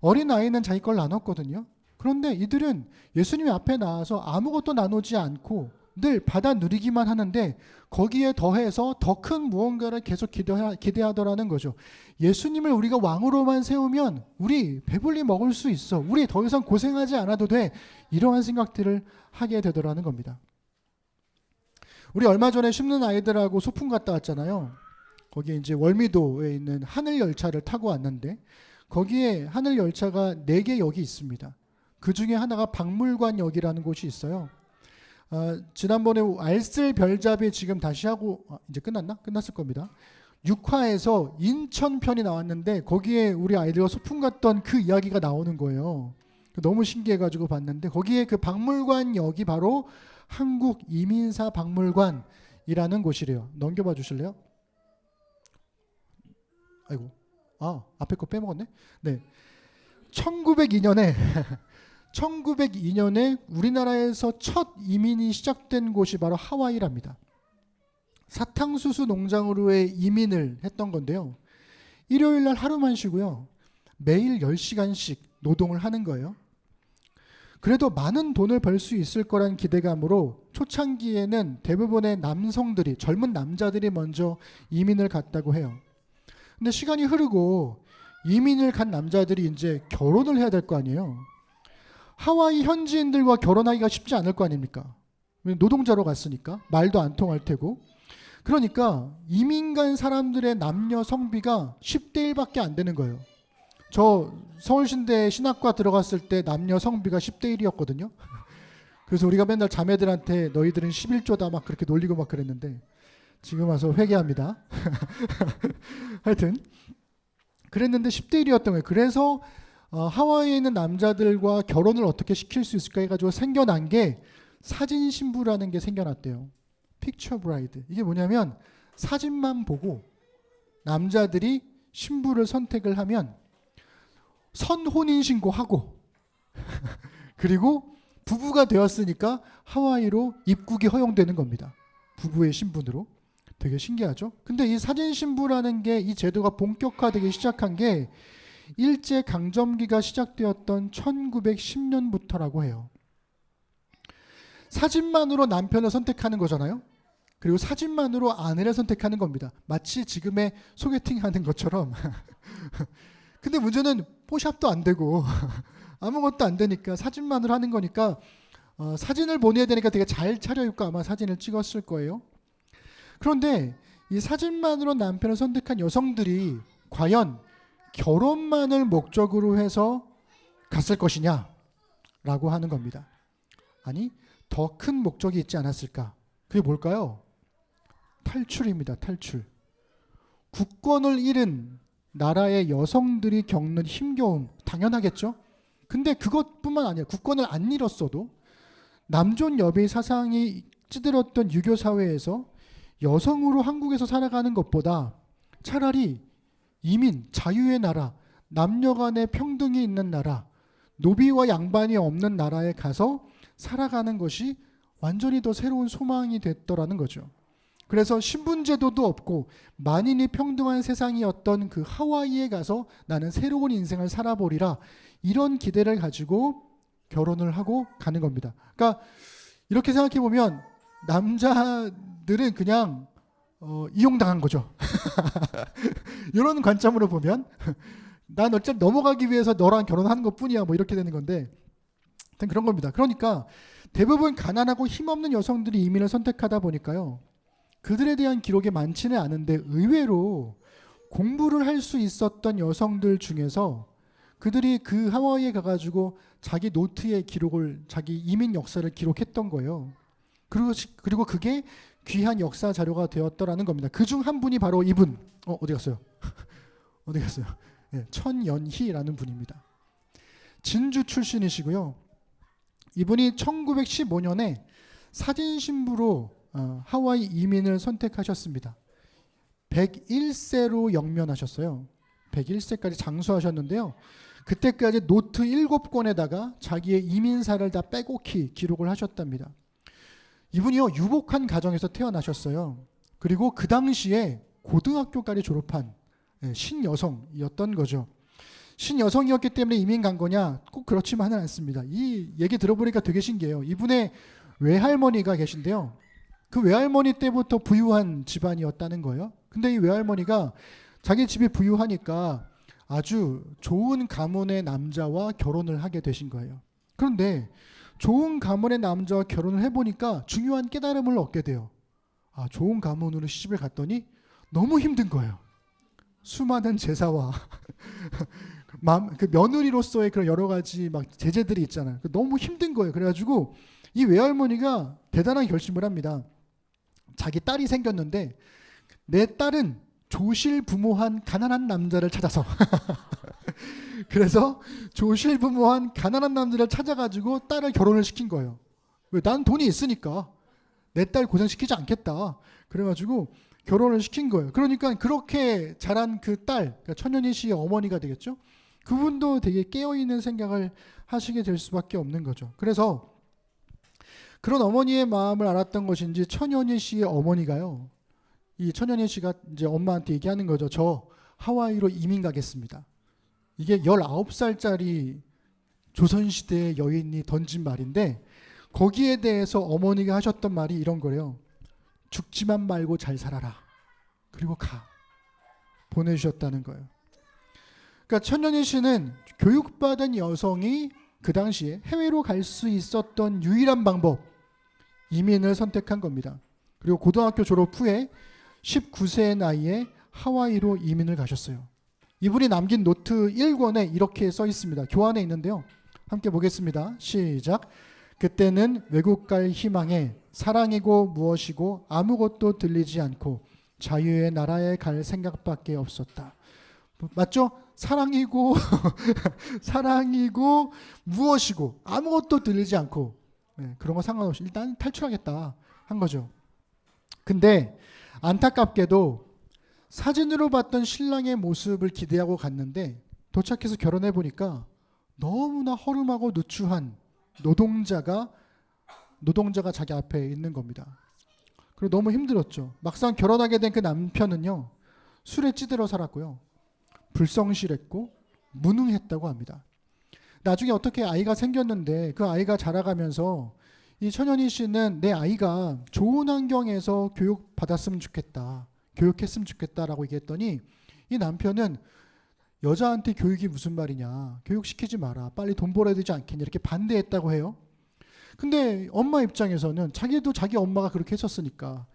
어린아이는 자기 걸 나눴거든요. 그런데 이들은 예수님 앞에 나와서 아무것도 나누지 않고 늘 받아 누리기만 하는데 거기에 더해서 더 큰 무언가를 계속 기대하더라는 거죠. 예수님을 우리가 왕으로만 세우면 우리 배불리 먹을 수 있어. 우리 더 이상 고생하지 않아도 돼. 이러한 생각들을 하게 되더라는 겁니다. 우리 얼마 전에 심는 아이들하고 소풍 갔다 왔잖아요. 거기에 이제 월미도에 있는 하늘 열차를 타고 왔는데 거기에 하늘 열차가 4개 역이 있습니다. 그 중에 하나가 박물관역이라는 곳이 있어요. 지난번에 알쓸 별잡이 지금 다시 하고 이제 끝났나? 끝났을 겁니다. 6화에서 인천편이 나왔는데 거기에 우리 아이들과 소풍 갔던 그 이야기가 나오는 거예요. 너무 신기해가지고 봤는데 거기에 그 박물관역이 바로 한국이민사 박물관이라는 곳이래요. 넘겨봐 주실래요? 아이고, 앞에 거 빼먹었네. 네, 1902년에 우리나라에서 첫 이민이 시작된 곳이 바로 하와이랍니다. 사탕수수 농장으로의 이민을 했던 건데요. 일요일 날 하루만 쉬고요. 매일 10시간씩 노동을 하는 거예요. 그래도 많은 돈을 벌 수 있을 거란 기대감으로 초창기에는 대부분의 남성들이, 젊은 남자들이 먼저 이민을 갔다고 해요. 근데 시간이 흐르고 이민을 간 남자들이 이제 결혼을 해야 될 거 아니에요. 하와이 현지인들과 결혼하기가 쉽지 않을 거 아닙니까? 노동자로 갔으니까 말도 안 통할 테고. 그러니까 이민 간 사람들의 남녀 성비가 10대 1밖에 안 되는 거예요. 저 서울신대 신학과 들어갔을 때 남녀 성비가 10대 1이었거든요. 그래서 우리가 맨날 자매들한테 너희들은 11조다 막 그렇게 놀리고 막 그랬는데 지금 와서 회개합니다. 하여튼 그랬는데 10대 1이었던 거예요. 그래서 하와이에 있는 남자들과 결혼을 어떻게 시킬 수 있을까 해가지고 생겨난 게 사진 신부라는 게 생겨났대요. 픽처 브라이드. 이게 뭐냐면 사진만 보고 남자들이 신부를 선택을 하면 선혼인신고하고 그리고 부부가 되었으니까 하와이로 입국이 허용되는 겁니다. 부부의 신분으로. 되게 신기하죠? 근데 이 사진 신부라는 게 이 제도가 본격화되기 시작한 게 일제 강점기가 시작되었던 1910년부터라고 해요. 사진만으로 남편을 선택하는 거잖아요. 그리고 사진만으로 아내를 선택하는 겁니다. 마치 지금의 소개팅 하는 것처럼. 근데 문제는 포샵도 안 되고 아무것도 안 되니까 사진만으로 하는 거니까 사진을 보내야 되니까 되게 잘 차려입고 아마 사진을 찍었을 거예요. 그런데 이 사진만으로 남편을 선택한 여성들이 과연 결혼만을 목적으로 해서 갔을 것이냐라고 하는 겁니다. 아니, 더 큰 목적이 있지 않았을까? 그게 뭘까요? 탈출입니다. 탈출. 국권을 잃은 나라의 여성들이 겪는 힘겨움 당연하겠죠. 근데 그것뿐만 아니라 국권을 안 잃었어도 남존 여비 사상이 찌들었던 유교 사회에서 여성으로 한국에서 살아가는 것보다 차라리 이민, 자유의 나라, 남녀 간의 평등이 있는 나라, 노비와 양반이 없는 나라에 가서 살아가는 것이 완전히 더 새로운 소망이 됐더라는 거죠. 그래서 신분제도도 없고 만인이 평등한 세상이었던 그 하와이에 가서 나는 새로운 인생을 살아보리라, 이런 기대를 가지고 결혼을 하고 가는 겁니다. 그러니까 이렇게 생각해 보면 남자들은 그냥 이용당한 거죠. 이런 관점으로 보면 난 어차피 넘어가기 위해서 너랑 결혼하는 것뿐이야 뭐 이렇게 되는 건데 그런 겁니다. 그러니까 대부분 가난하고 힘없는 여성들이 이민을 선택하다 보니까요, 그들에 대한 기록이 많지는 않은데 의외로 공부를 할 수 있었던 여성들 중에서 그들이 그 하와이에 가가지고 자기 노트의 기록을, 자기 이민 역사를 기록했던 거예요. 그리고 그게 귀한 역사 자료가 되었더라는 겁니다. 그중 한 분이 바로 이분. 어디 갔어요? 어디 갔어요? 네, 천연희라는 분입니다. 진주 출신이시고요. 이분이 1915년에 사진 신부로 하와이 이민을 선택하셨습니다. 101세로 영면하셨어요. 101세까지 장수하셨는데요. 그때까지 노트 7권에다가 자기의 이민사를 다 빼곡히 기록을 하셨답니다. 이분이요, 유복한 가정에서 태어나셨어요. 그리고 그 당시에 고등학교까지 졸업한 신여성이었던 거죠. 신여성이었기 때문에 이민 간 거냐? 꼭 그렇지만은 않습니다. 이 얘기 들어보니까 되게 신기해요. 이분의 외할머니가 계신데요. 그 외할머니 때부터 부유한 집안이었다는 거예요. 근데 이 외할머니가 자기 집이 부유하니까 아주 좋은 가문의 남자와 결혼을 하게 되신 거예요. 그런데 좋은 가문의 남자와 결혼을 해보니까 중요한 깨달음을 얻게 돼요. 좋은 가문으로 시집을 갔더니 너무 힘든 거예요. 수많은 제사와 그 며느리로서의 그런 여러 가지 막 제재들이 있잖아요. 너무 힘든 거예요. 그래가지고 이 외할머니가 대단한 결심을 합니다. 자기 딸이 생겼는데 내 딸은 조실부모한 가난한 남자를 찾아서 그래서 조실부모한 가난한 남자를 찾아가지고 딸을 결혼을 시킨 거예요. 왜? 난 돈이 있으니까 내 딸 고생시키지 않겠다. 그래가지고 결혼을 시킨 거예요. 그러니까 그렇게 자란 그 딸, 그러니까 천연희 씨의 어머니가 되겠죠. 그분도 되게 깨어있는 생각을 하시게 될 수밖에 없는 거죠. 그래서 그런 어머니의 마음을 알았던 것인지 천연희 씨의 어머니가요, 이 천연희 씨가 이제 엄마한테 얘기하는 거죠. 저 하와이로 이민 가겠습니다. 이게 19살짜리 조선시대의 여인이 던진 말인데 거기에 대해서 어머니가 하셨던 말이 이런 거래요. 죽지만 말고 잘 살아라. 그리고 가. 보내주셨다는 거예요. 그러니까 천연희 씨는 교육받은 여성이 그 당시에 해외로 갈 수 있었던 유일한 방법, 이민을 선택한 겁니다. 그리고 고등학교 졸업 후에 19세의 나이에 하와이로 이민을 가셨어요. 이분이 남긴 노트 1권에 이렇게 써 있습니다. 교환에 있는데요. 함께 보겠습니다. 시작. 그때는 외국 갈 희망에 사랑이고 무엇이고 아무것도 들리지 않고 자유의 나라에 갈 생각밖에 없었다. 맞죠? 사랑이고 사랑이고 무엇이고 아무것도 들리지 않고 그런 거 상관없이 일단 탈출하겠다 한 거죠. 근데 안타깝게도 사진으로 봤던 신랑의 모습을 기대하고 갔는데 도착해서 결혼해 보니까 너무나 허름하고 누추한 노동자가 자기 앞에 있는 겁니다. 그리고 너무 힘들었죠. 막상 결혼하게 된 그 남편은요, 술에 찌들어 살았고요, 불성실했고 무능했다고 합니다. 나중에 어떻게 아이가 생겼는데 그 아이가 자라가면서 이 천연희 씨는 내 아이가 좋은 환경에서 교육받았으면 좋겠다, 교육했으면 좋겠다라고 얘기했더니 이 남편은 여자한테 교육이 무슨 말이냐, 교육시키지 마라, 빨리 돈 벌어야 되지 않겠냐, 이렇게 반대했다고 해요. 근데 엄마 입장에서는 자기도 자기 엄마가 그렇게 했었으니까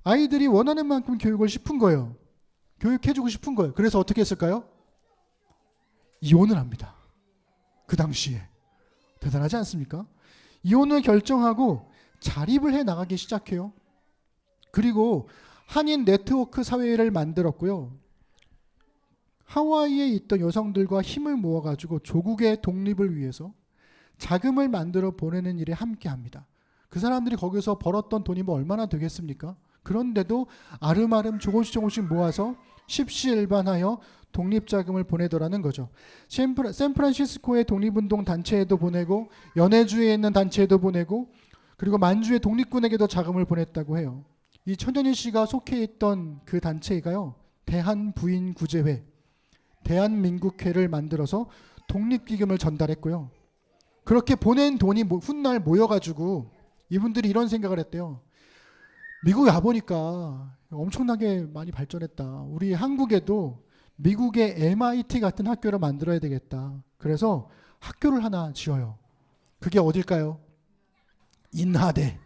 아이들이 원하는 만큼 교육을 싶은 거예요. 교육해주고 싶은 거예요. 그래서 어떻게 했을까요? 이혼을 합니다. 그 당시에. 대단하지 않습니까? 이혼을 결정하고 자립을 해 나가기 시작해요. 그리고 한인 네트워크 사회를 만들었고요. 하와이에 있던 여성들과 힘을 모아가지고 조국의 독립을 위해서 자금을 만들어 보내는 일에 함께합니다. 그 사람들이 거기서 벌었던 돈이 뭐 얼마나 되겠습니까? 그런데도 아름아름 조금씩 모아서 십시일반하여 독립자금을 보내더라는 거죠. 샌프란시스코의 독립운동 단체에도 보내고 연해주에 있는 단체에도 보내고 그리고 만주의 독립군에게도 자금을 보냈다고 해요. 이 천연희 씨가 속해 있던 그 단체가요, 대한부인구제회, 대한민국회를 만들어서 독립기금을 전달했고요. 그렇게 보낸 돈이 훗날 모여가지고 이분들이 이런 생각을 했대요. 미국에 와보니까 엄청나게 많이 발전했다. 우리 한국에도 미국의 MIT 같은 학교를 만들어야 되겠다. 그래서 학교를 하나 지어요. 그게 어딜까요? 인하대.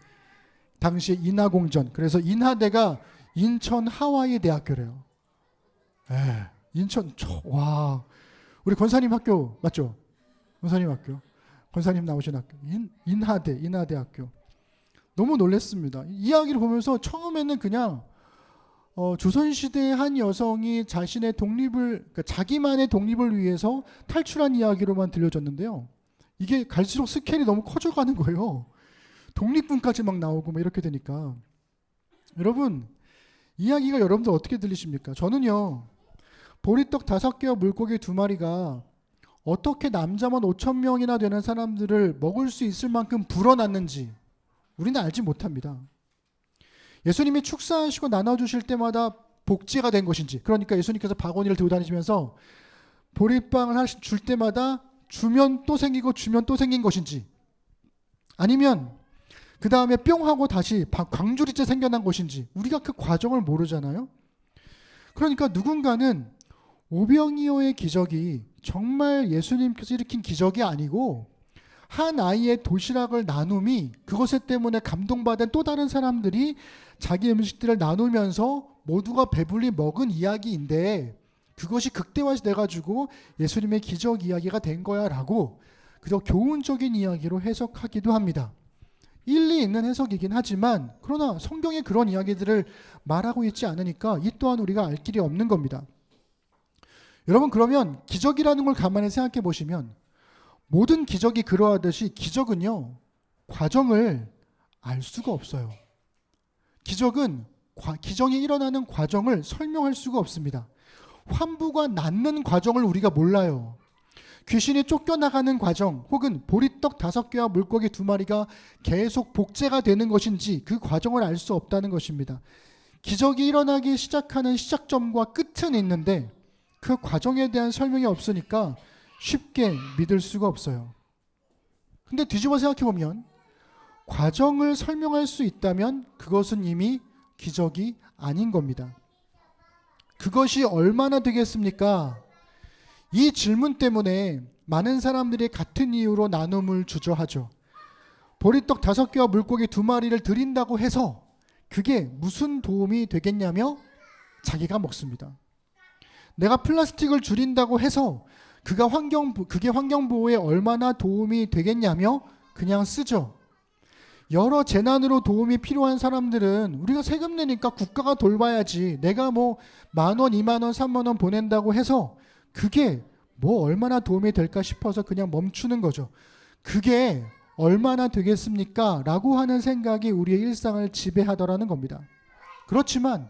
당시 인하공전. 그래서 인하대가 인천 하와이 대학교래요. 인천 와, 우리 권사님 학교 맞죠? 권사님 학교, 권사님 나오신 학교, 인하대학교. 너무 놀랐습니다. 이야기를 보면서 처음에는 그냥 조선시대의 한 여성이 자신의 독립을, 그러니까 자기만의 독립을 위해서 탈출한 이야기로만 들려졌는데요. 이게 갈수록 스케일이 너무 커져가는 거예요. 독립군까지 막 나오고 막 이렇게 되니까. 여러분, 이야기가 여러분들 어떻게 들리십니까? 저는요, 보리떡 5개와 물고기 2마리가 어떻게 남자만 5,000명이나 되는 사람들을 먹을 수 있을 만큼 불어났는지 우리는 알지 못합니다. 예수님이 축사하시고 나눠주실 때마다 복제가 된 것인지, 그러니까 예수님께서 바구니를 들고 다니시면서 보리빵을 줄 때마다 주면 또 생기고 주면 또 생긴 것인지, 아니면 그 다음에 뿅 하고 다시 광주리째 생겨난 것인지 우리가 그 과정을 모르잖아요. 그러니까 누군가는 오병이어의 기적이 정말 예수님께서 일으킨 기적이 아니고 한 아이의 도시락을 나눔이 그것 때문에 감동받은 또 다른 사람들이 자기 음식들을 나누면서 모두가 배불리 먹은 이야기인데 그것이 극대화돼가지고 예수님의 기적 이야기가 된 거야 라고 그저 교훈적인 이야기로 해석하기도 합니다. 일리 있는 해석이긴 하지만 그러나 성경에 그런 이야기들을 말하고 있지 않으니까 이 또한 우리가 알 길이 없는 겁니다. 여러분, 그러면 기적이라는 걸 가만히 생각해 보시면 모든 기적이 그러하듯이 기적은요, 과정을 알 수가 없어요. 기적이 일어나는 과정을 설명할 수가 없습니다. 환부가 낫는 과정을 우리가 몰라요. 귀신이 쫓겨나가는 과정, 혹은 보리떡 5개와 물고기 2마리가 계속 복제가 되는 것인지 그 과정을 알 수 없다는 것입니다. 기적이 일어나기 시작하는 시작점과 끝은 있는데 그 과정에 대한 설명이 없으니까 쉽게 믿을 수가 없어요. 근데 뒤집어 생각해보면 과정을 설명할 수 있다면 그것은 이미 기적이 아닌 겁니다. 그것이 얼마나 되겠습니까? 이 질문 때문에 많은 사람들이 같은 이유로 나눔을 주저하죠. 보리떡 5개와 물고기 2마리를 드린다고 해서 그게 무슨 도움이 되겠냐며 자기가 먹습니다. 내가 플라스틱을 줄인다고 해서 그게 환경보호에 얼마나 도움이 되겠냐며 그냥 쓰죠. 여러 재난으로 도움이 필요한 사람들은 우리가 세금 내니까 국가가 돌봐야지, 내가 뭐 10,000원, 20,000원, 30,000원 보낸다고 해서 그게 뭐 얼마나 도움이 될까 싶어서 그냥 멈추는 거죠. 그게 얼마나 되겠습니까? 라고 하는 생각이 우리의 일상을 지배하더라는 겁니다. 그렇지만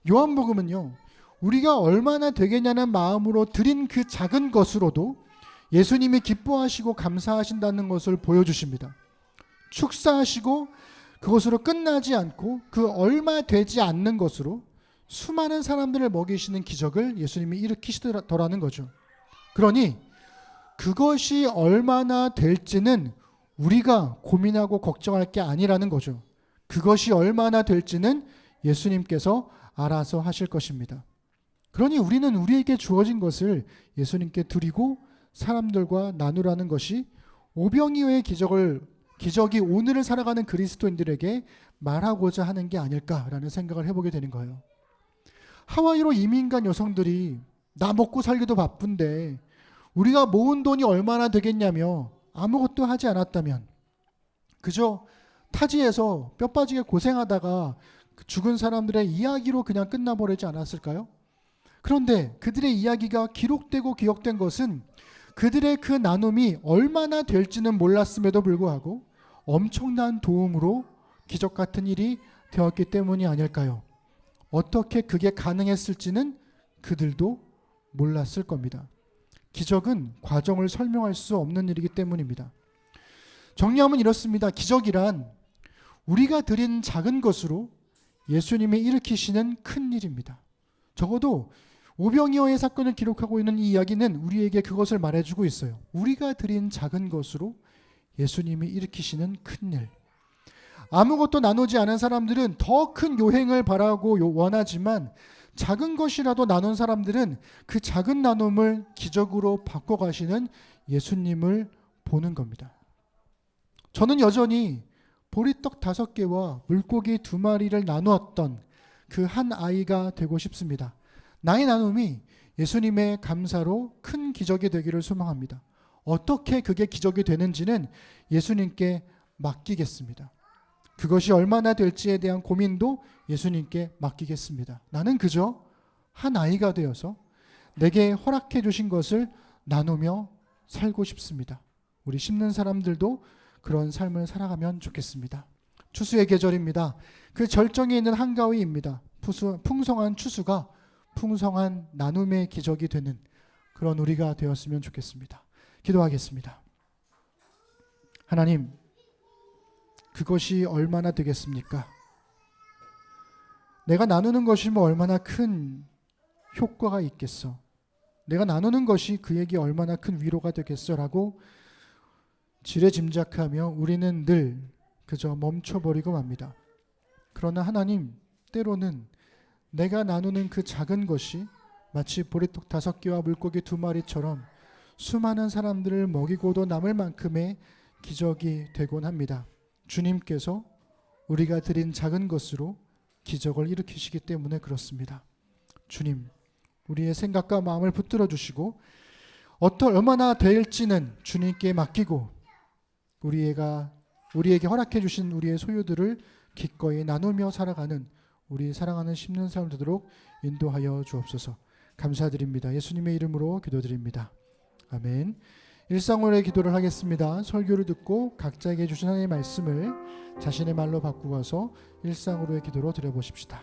요한복음은요, 우리가 얼마나 되겠냐는 마음으로 드린 그 작은 것으로도 예수님이 기뻐하시고 감사하신다는 것을 보여주십니다. 축사하시고 그것으로 끝나지 않고 그 얼마 되지 않는 것으로 수많은 사람들을 먹이시는 기적을 예수님이 일으키시더라는 거죠. 그러니 그것이 얼마나 될지는 우리가 고민하고 걱정할 게 아니라는 거죠. 그것이 얼마나 될지는 예수님께서 알아서 하실 것입니다. 그러니 우리는 우리에게 주어진 것을 예수님께 드리고 사람들과 나누라는 것이 오병이어의 기적이 오늘을 살아가는 그리스도인들에게 말하고자 하는 게 아닐까라는 생각을 해보게 되는 거예요. 하와이로 이민 간 여성들이 나 먹고 살기도 바쁜데 우리가 모은 돈이 얼마나 되겠냐며 아무것도 하지 않았다면 그저 타지에서 뼈 빠지게 고생하다가 죽은 사람들의 이야기로 그냥 끝나버리지 않았을까요? 그런데 그들의 이야기가 기록되고 기억된 것은 그들의 그 나눔이 얼마나 될지는 몰랐음에도 불구하고 엄청난 도움으로 기적 같은 일이 되었기 때문이 아닐까요? 어떻게 그게 가능했을지는 그들도 몰랐을 겁니다. 기적은 과정을 설명할 수 없는 일이기 때문입니다. 정리하면 이렇습니다. 기적이란 우리가 드린 작은 것으로 예수님이 일으키시는 큰 일입니다. 적어도 오병이어의 사건을 기록하고 있는 이 이야기는 우리에게 그것을 말해주고 있어요. 우리가 드린 작은 것으로 예수님이 일으키시는 큰 일. 아무것도 나누지 않은 사람들은 더 큰 요행을 바라고 원하지만 작은 것이라도 나눈 사람들은 그 작은 나눔을 기적으로 바꿔가시는 예수님을 보는 겁니다. 저는 여전히 보리떡 5개와 물고기 2마리를 나누었던 그 한 아이가 되고 싶습니다. 나의 나눔이 예수님의 감사로 큰 기적이 되기를 소망합니다. 어떻게 그게 기적이 되는지는 예수님께 맡기겠습니다. 그것이 얼마나 될지에 대한 고민도 예수님께 맡기겠습니다. 나는 그저 한 아이가 되어서 내게 허락해 주신 것을 나누며 살고 싶습니다. 우리 심는 사람들도 그런 삶을 살아가면 좋겠습니다. 추수의 계절입니다. 그 절정에 있는 한가위입니다. 풍성한 추수가 풍성한 나눔의 기적이 되는 그런 우리가 되었으면 좋겠습니다. 기도하겠습니다. 하나님, 그것이 얼마나 되겠습니까? 내가 나누는 것이 얼마나 큰 효과가 있겠어? 내가 나누는 것이 그에게 얼마나 큰 위로가 되겠어라고 지레짐작하며 우리는 늘 그저 멈춰버리고 맙니다. 그러나 하나님, 때로는 내가 나누는 그 작은 것이 마치 보리떡 5개와 물고기 2마리처럼 수많은 사람들을 먹이고도 남을 만큼의 기적이 되곤 합니다. 주님께서 우리가 드린 작은 것으로 기적을 일으키시기 때문에 그렇습니다. 주님, 우리의 생각과 마음을 붙들어 주시고 얼마나 될지는 주님께 맡기고 우리에게 허락해 주신 우리의 소유들을 기꺼이 나누며 살아가는 우리 사랑하는 심는 사람 되도록 인도하여 주옵소서. 감사드립니다. 예수님의 이름으로 기도드립니다. 아멘. 일상으로의 기도를 하겠습니다. 설교를 듣고 각자에게 주신 하나님의 말씀을 자신의 말로 바꾸어서 일상으로의 기도로 드려보십시다.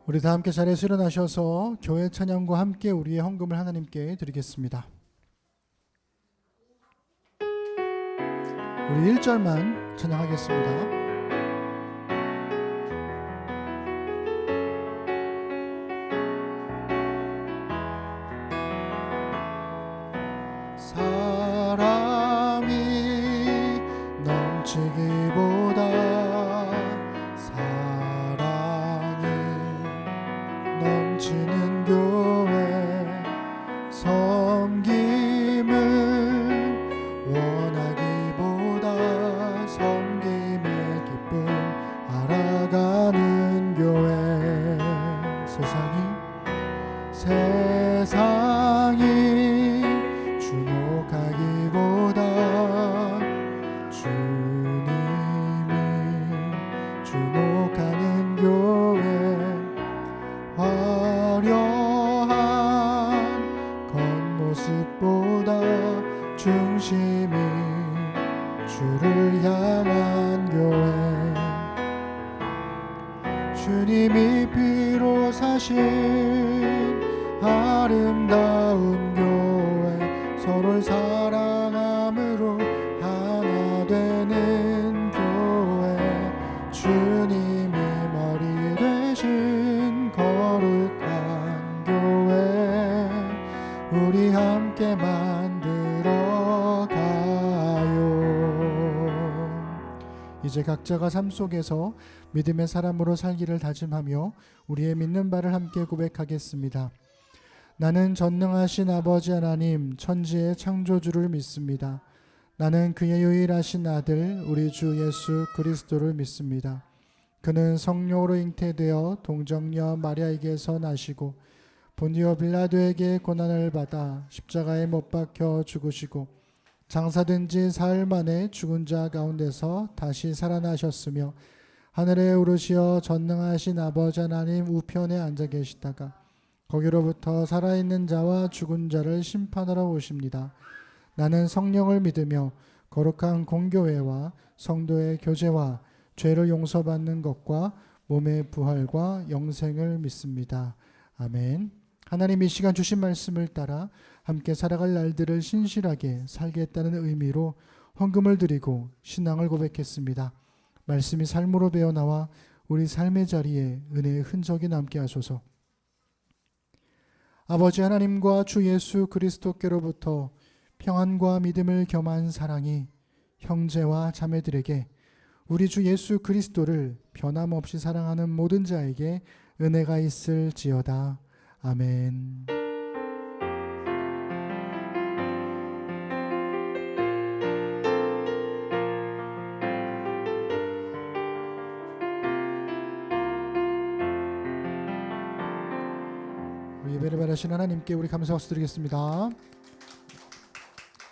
우리 다 함께 자리에서 일어나셔서 교회 찬양과 함께 우리의 헌금을 하나님께 드리겠습니다. 우리 1절만 찬양하겠습니다. 사람이 넘치기보다 넘치는 교회 섬김을 원하기보다 섬김의 기쁨 알아가는 교회 세상이 주목하기보다 주님이 주목하는 교회 화려한 겉모습보다 중심이 주를 향한 교회 주님이 피로 사신 아름다운 교회 서로를 사랑함으로 하나 되는 교회 주님이 머리 되신 거룩한 교회 우리 함께 만들어 가요. 이제 각자가 삶 속에서 믿음의 사람으로 살기를 다짐하며 우리의 믿는 바를 함께 고백하겠습니다. 나는 전능하신 아버지 하나님 천지의 창조주를 믿습니다. 나는 그의 유일하신 아들 우리 주 예수 그리스도를 믿습니다. 그는 성령으로 잉태되어 동정녀 마리아에게서 나시고 본디오 빌라도에게 고난을 받아 십자가에 못 박혀 죽으시고 장사된 지 사흘 만에 죽은 자 가운데서 다시 살아나셨으며 하늘에 오르시어 전능하신 아버지 하나님 우편에 앉아 계시다가 거기로부터 살아있는 자와 죽은 자를 심판하러 오십니다. 나는 성령을 믿으며 거룩한 공교회와 성도의 교제와 죄를 용서받는 것과 몸의 부활과 영생을 믿습니다. 아멘. 하나님 이 시간 주신 말씀을 따라 함께 살아갈 날들을 신실하게 살겠다는 의미로 헌금을 드리고 신앙을 고백했습니다. 말씀이 삶으로 배어나와 우리 삶의 자리에 은혜의 흔적이 남게 하소서. 아버지 하나님과 주 예수 그리스도께로부터 평안과 믿음을 겸한 사랑이 형제와 자매들에게 우리 주 예수 그리스도를 변함없이 사랑하는 모든 자에게 은혜가 있을지어다. 아멘. 예배를 바라신 하나님께 우리 감사 박수 드리겠습니다.